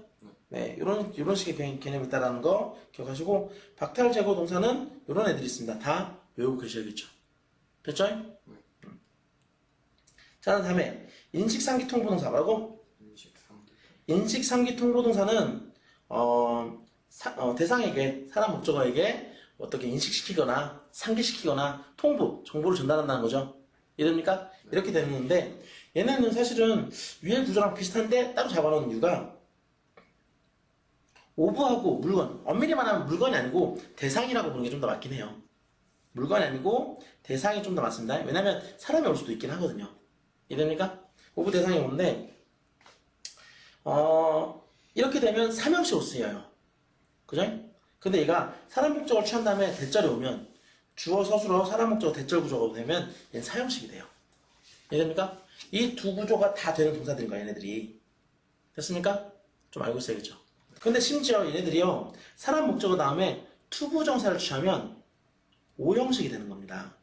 네, 이런 식의 개념이 있다라는 거 기억하시고, 박탈 제거 동사는 이런 애들이 있습니다. 다 외우고 계셔야겠죠. 됐죠? 자, 다음에 인식상기 통보동사 뭐라고? 인식상기 통보동사는 대상에게, 사람 목적어에게 어떻게 인식시키거나 상기시키거나 정보를 전달한다는 거죠. 이해됩니까? 이렇게 되는 건데, 얘네는 사실은 위의 구조랑 비슷한데 따로 잡아놓은 이유가, 오브하고 물건, 엄밀히 말하면 물건이 아니고 대상이라고 보는 게 좀 더 맞긴 해요. 물건이 아니고 대상이 좀 더 맞습니다. 왜냐면 사람이 올 수도 있긴 하거든요. 이해됩니까? 오브 대상이 오는데, 이렇게 되면 3형식으로 쓰여요. 그죠? 근데 얘가 사람 목적을 취한 다음에 대절이 오면, 주어 서술어 사람 목적어 대절 구조가 되면 얘는 4형식이 돼요. 이해됩니까? 이 두 구조가 다 되는 동사들인 거야, 얘네들이. 됐습니까? 좀 알고 있어야겠죠. 근데 심지어 얘네들이요, 사람 목적어 다음에 투부정사를 취하면 5형식이 되는 겁니다.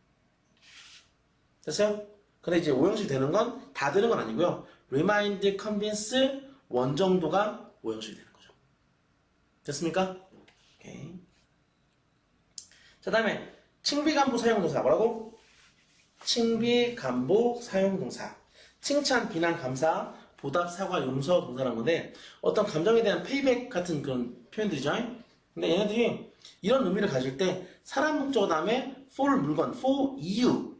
됐어요? 근데 이제 5형식이 되는 건 다 되는 건 아니고요. remind, convince, 원 정도가 5형식이 되는 거죠. 됐습니까? 오케이. 자, 다음에 칭비간보 사용동사 뭐라고? 칭비간보 사용동사. 칭찬, 비난, 감사, 보답, 사과, 용서 동사라는 건데, 어떤 감정에 대한 페이백 같은 그런 표현들이죠. 근데 얘네들이 이런 의미를 가질 때 사람 목적어 다음에 for 물건, for 이유,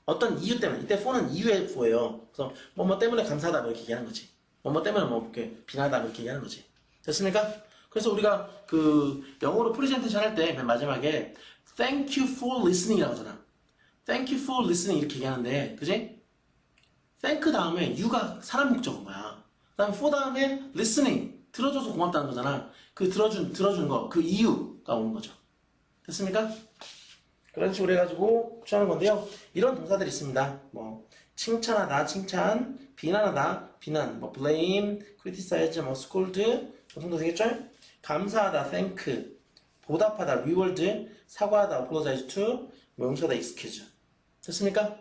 어떤 이유 때문에, 이때 for는 이유의 for예요. 그래서 뭐뭐 때문에 감사하다 뭐 이렇게 얘기하는 거지. 뭐뭐 때문에 뭐 이렇게 비난하다 뭐 이렇게 얘기하는 거지. 됐습니까? 그래서 우리가 그 영어로 프레젠테이션 할 때 맨 마지막에 thank you for listening이라고 하잖아. thank you for listening 이렇게 얘기하는데, 그지? thank 다음에 you가 사람 목적어인 거야. 그 다음에 for 다음에 listening, 들어줘서 고맙다는 거잖아. 그 들어준 거, 그 이유가 오는 거죠. 됐습니까? 그런 식으로 해가지고 취하는 건데요. 이런 동사들이 있습니다. 뭐, 칭찬하다, 칭찬, 비난하다, 비난, 뭐, blame, criticize, 뭐, scold, 그 정도 되겠죠? 감사하다, thank, 보답하다, reward, 사과하다, apologize to, 뭐, 용서하다, excuse. 됐습니까?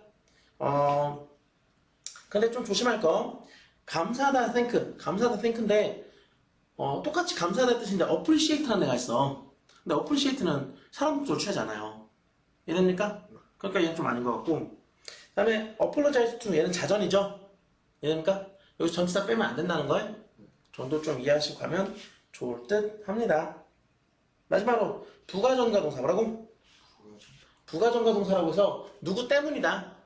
근데 좀 조심할 거. 감사하다, 감사하다, thank인데, 똑같이 감사하다는 뜻인데, appreciate라는 애가 있어. 근데 appreciate는 사람 목적으로 취하지 않아요. 이해됩니까? 그러니까 얘는 좀 아닌 것 같고. 그 다음에 apologize to 얘는 자전이죠. 이해됩니까? 여기서 전치사 빼면 안 된다는 거예요. 정도 좀 이해하시고 가면 좋을 듯 합니다. 마지막으로 부가전가 동사 뭐라고? 부가전가 동사라고 해서 누구 때문이다.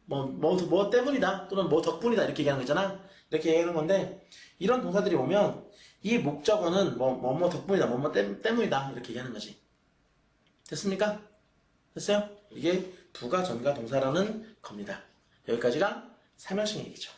뭐 때문이다. 또는 뭐 덕분이다. 이렇게 얘기하는 거잖아. 이렇게 얘기하는 건데, 이런 동사들이 오면 이 목적어는 뭐 덕분이다. 뭐 때문이다. 이렇게 얘기하는 거지. 됐습니까? 됐어요? 이게 부가전가 동사라는 겁니다. 여기까지가 3형식 얘기죠.